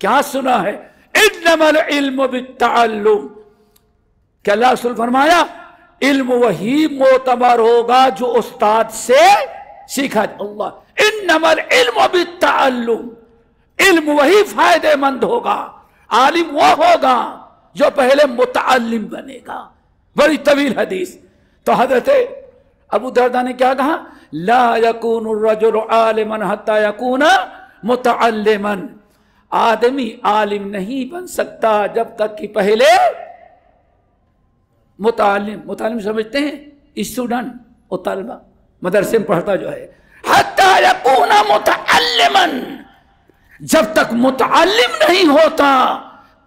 کیا سنا ہے؟ انما العلم بالتعلم، کہ اللہ رسول فرمایا علم وہی معتبر ہوگا جو استاد سے سیکھا۔ اللہ، انما العلم بالتعلم، علم وہی فائدے مند ہوگا، عالم وہ ہوگا جو پہلے متعلم بنے گا۔ بڑی طویل حدیث۔ تو حضرت ابو درداء نے کیا کہا؟ لا یکون الرجل عالما حتی یکون متعلما، آدمی عالم نہیں بن سکتا جب تک کہ پہلے متعلم سمجھتے ہیں اسٹوڈنٹ اور طالبہ، مدرسے میں پڑھتا جو ہے، حتی یکون متعلما، جب تک متعلم نہیں ہوتا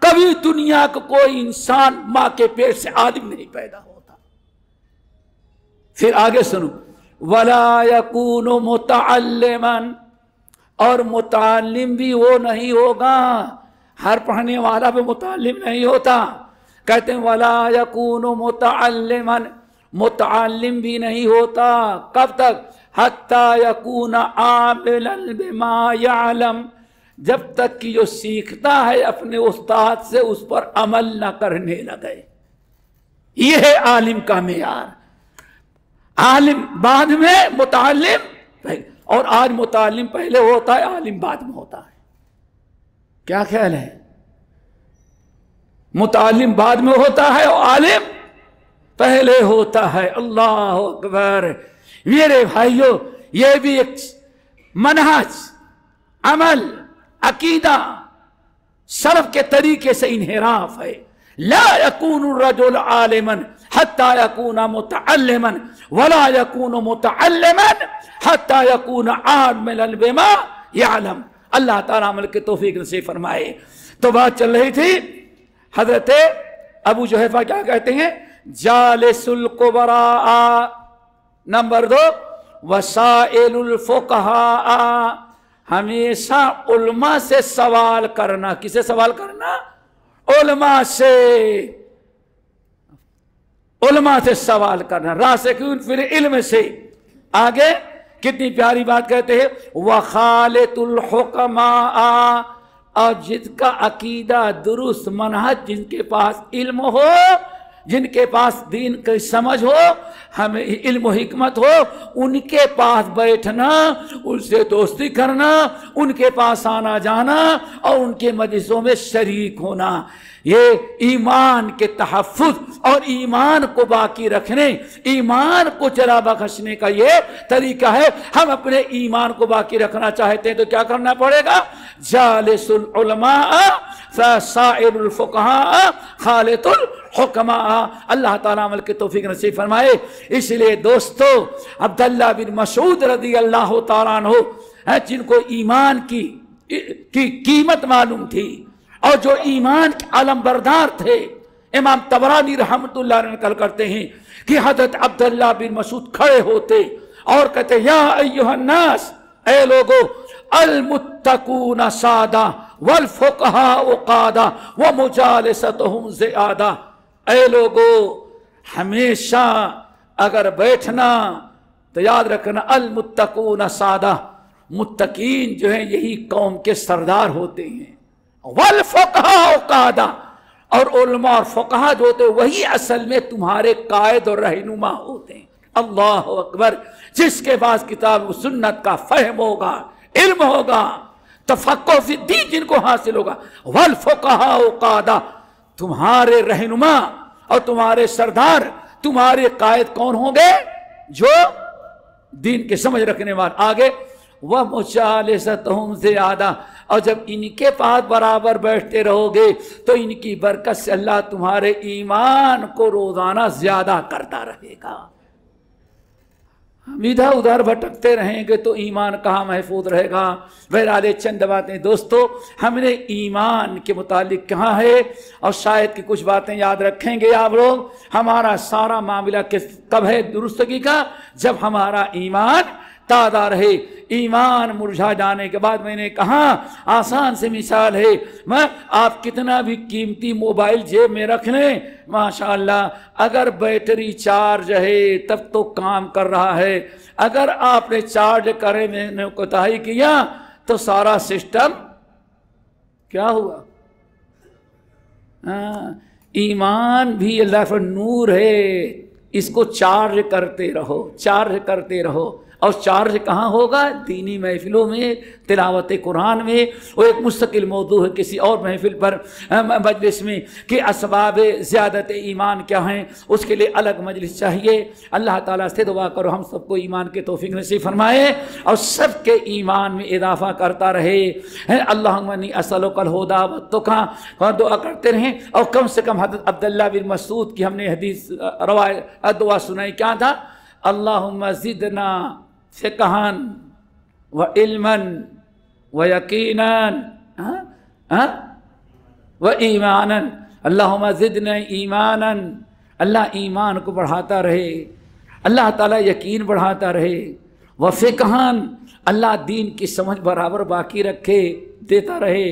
کبھی دنیا کا کوئی انسان ماں کے پیٹ سے عالم نہیں پیدا ہوتا۔ پھر آگے سنو، ولا یکون متعلما، اور متعلم بھی وہ نہیں ہوگا، ہر پڑھنے والا بھی متعلم نہیں ہوتا۔ کہتے ہیں ولا یکون متعلما، متعلم بھی نہیں ہوتا، کب تک؟ حتی یکون عاملا بما یعلم، جب تک کہ جو سیکھتا ہے اپنے استاد سے اس پر عمل نہ کرنے لگے۔ یہ ہے عالم کا معیار۔ عالم بعد میں، متعلم پہلے، اور آج متعلم پہلے ہوتا ہے، عالم بعد میں ہوتا ہے۔ کیا خیال ہے؟ متعلم بعد میں ہوتا ہے اور عالم پہلے ہوتا ہے۔ اللہ اکبر۔ میرے بھائیوں، یہ بھی ایک منہج، عمل، عقیدہ سلف کے طریقے سے انحراف ہے۔ لا یکون الرجل عالما حتی یکون متعلما، ولا یکون متعلما حتی یکون عاملا بما یعلم۔ اللہ تعالیٰ عمل کے توفیق نصیب فرمائے۔ تو بات چل رہی تھی، حضرت ابو جحیفہ کیا کہتے ہیں؟ جالس القبراء، نمبر 2 وسائل الفقہاء، ہمیشہ علماء سے سوال کرنا۔ کسے سوال کرنا؟ علماء سے، علماء سے سوال کرنا، راسخین فی العلم سے۔ آگے کتنی پیاری بات کہتے ہیں، وخالط الحکماء، اور جس کا عقیدہ درست، منہج، جن کے پاس علم ہو، جن کے پاس دین کی سمجھ ہو، ہمیں علم و حکمت ہو، ان کے پاس بیٹھنا، ان سے دوستی کرنا، ان کے پاس آنا جانا اور ان کے مجلسوں میں شریک ہونا، یہ ایمان کے تحفظ اور ایمان کو باقی رکھنے، ایمان کو چلا بخشنے کا یہ طریقہ ہے۔ ہم اپنے ایمان کو باقی رکھنا چاہتے ہیں تو کیا کرنا پڑے گا؟ جالس العلماء فسائر الفقہاء خالط الحکماء۔ اللہ تعالیٰ عمل کی توفیق نصیب فرمائے۔ اس لیے دوستو، عبداللہ بن مسعود رضی اللہ تعالیٰ عنہ جن کو ایمان کی قیمت معلوم تھی اور جو ایمان کے علم بردار تھے، امام طبرانی رحمۃ اللہ علیہ نقل کرتے ہیں کہ حضرت عبداللہ بن مسعود کھڑے ہوتے اور کہتے یا ایھا الناس، اے لوگو، المتقون سادہ والفقہاء قادہ ومجالستہم زیادہ۔ اے لوگو، ہمیشہ اگر بیٹھنا تو یاد رکھنا المتقون سادہ، متقین جو ہیں یہی قوم کے سردار ہوتے ہیں، والفقہاء قادہ، اور علماء اور فقہا جو ہوتے ہیں وہی اصل میں تمہارے قائد اور رہنما ہوتے ہیں۔ اللہ اکبر! جس کے پاس کتاب و سنت کا فہم ہوگا، علم ہوگا، تفقہ فی الدین جن کو حاصل ہوگا، والفقہاء قادہ، تمہارے رہنما اور تمہارے سردار، تمہارے قائد کون ہوں گے؟ جو دین کے سمجھ رکھنے والے۔ آگے وَمُجَالِسَتُهُمْ زِيَادَةً، اور جب ان کے پاس برابر بیٹھتے رہو گے تو ان کی برکت سے اللہ تمہارے ایمان کو روزانہ زیادہ کرتا رہے گا۔ ہم ادھر ادھر بھٹکتے رہیں گے تو ایمان کہاں محفوظ رہے گا؟ بہرحال چند باتیں دوستو ہم نے ایمان کے متعلق کہاں ہے، اور شاید کہ کچھ باتیں یاد رکھیں گے آپ لوگ۔ ہمارا سارا معاملہ کب ہے درستگی کا؟ جب ہمارا ایمان تازہ رہے۔ ایمان مرجھا جانے کے بعد میں نے کہا آسان سے مثال ہے، آپ کتنا بھی قیمتی موبائل جیب میں رکھ لیں، ماشاءاللہ اگر بیٹری چارج ہے تب تو کام کر رہا ہے، اگر آپ نے چارج کرے میں نے کوتاہی کیا تو سارا سسٹم کیا ہوا؟ ایمان بھی اللہ پر نور ہے، اس کو چارج کرتے رہو، چارج کرتے رہو۔ اور چارج کہاں ہوگا؟ دینی محفلوں میں، تلاوت قرآن میں۔ وہ ایک مستقل موضوع ہے کسی اور محفل پر مجلس میں کہ اسباب زیادت ایمان کیا ہیں، اس کے لیے الگ مجلس چاہیے۔ اللہ تعالیٰ سے دعا کرو ہم سب کو ایمان کے توفیق نصیب فرمائے اور سب کے ایمان میں اضافہ کرتا رہے۔ اللہم انی اسألک الہدی والتقی، دعا کرتے رہیں۔ اور کم سے کم حضرت عبداللہ بن مسعود کی ہم نے حدیث روایت دعا سنائی، کیا تھا؟ اللہم زدنا فقہاً و علماً و یقیناً و ایماناً، اللہم زدنا ایماناً، اللہ ایمان کو بڑھاتا رہے، اللہ تعالیٰ یقین بڑھاتا رہے، و فقہاً، اللہ دین کی سمجھ برابر باقی رکھے، دیتا رہے،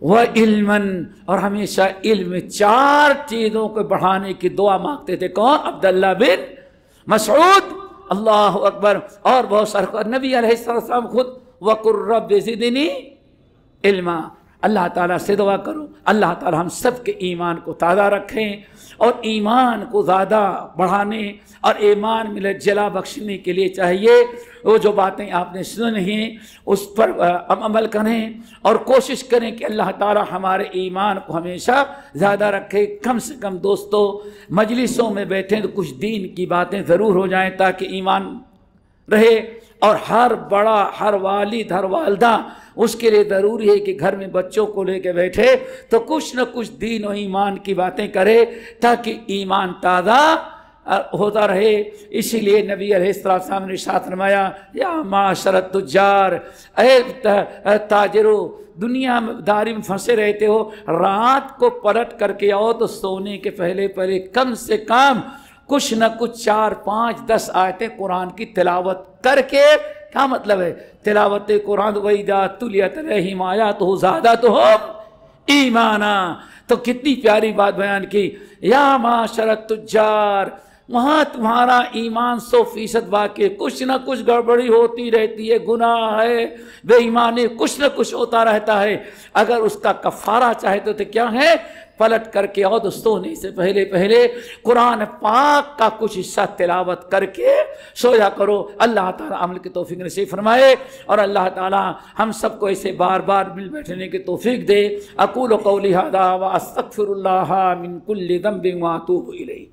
و علماً، اور ہمیشہ علم۔ چار چیزوں کو بڑھانے کی دعا مانگتے تھے۔ کون؟ عبداللہ بن مسعود۔ اللہ اکبر! اور بہت سارے نبی علیہ السلام خود وَقُلْ رَبِّ زِدْنِي علما۔ اللہ تعالیٰ سے دعا کرو اللہ تعالیٰ ہم سب کے ایمان کو تازہ رکھیں اور ایمان کو زیادہ بڑھانے اور ایمان میں جلا بخشنے کے لیے چاہیے وہ جو باتیں آپ نے سنی ہیں اس پر عمل کریں اور کوشش کریں کہ اللہ تعالیٰ ہمارے ایمان کو ہمیشہ زیادہ رکھے۔ کم سے کم دوستو مجلسوں میں بیٹھیں تو کچھ دین کی باتیں ضرور ہو جائیں تاکہ ایمان رہے، اور ہر بڑا، ہر والد، ہر والدہ اس کے لیے ضروری ہے کہ گھر میں بچوں کو لے کے بیٹھے تو کچھ نہ کچھ دین و ایمان کی باتیں کرے تاکہ ایمان تازہ ہوتا رہے۔ اسی لیے نبی علیہ السلام نے ارشاد فرمایا یا معاشر التجار، اے تاجرو، دنیا داری میں پھنسے رہتے ہو، رات کو پلٹ کر کے آؤ تو سونے کے پہلے کم سے کم کچھ نہ کچھ 4، 5، 10 آیتیں قرآن کی تلاوت کر کے۔ کیا مطلب ہے؟ تلاوت قرآن وَإِذَا تُلِيَتْ عَلَيْهِمْ آيَاتُهُ زَادَتْهُمْ ایمانا۔ تو کتنی پیاری بات بیان کی، یا معاشر التجار، وہاں تمہارا ایمان 100% واقع، کچھ نہ کچھ گڑبڑی ہوتی رہتی ہے، گناہ ہے، بے ایمانی، کچھ نہ کچھ ہوتا رہتا ہے۔ اگر اس کا کفارہ چاہتے تو کیا ہے؟ پلٹ کر کے اور سونے سے پہلے قرآن پاک کا کچھ حصہ تلاوت کر کے سویا کرو۔ اللہ تعالیٰ عمل کی توفیق نصیب فرمائے، اور اللہ تعالیٰ ہم سب کو اسے بار بار مل بیٹھنے کی توفیق دے۔ اقول قولی ھذا واستغفر اللہ من کل ذنب واتوب الیہ۔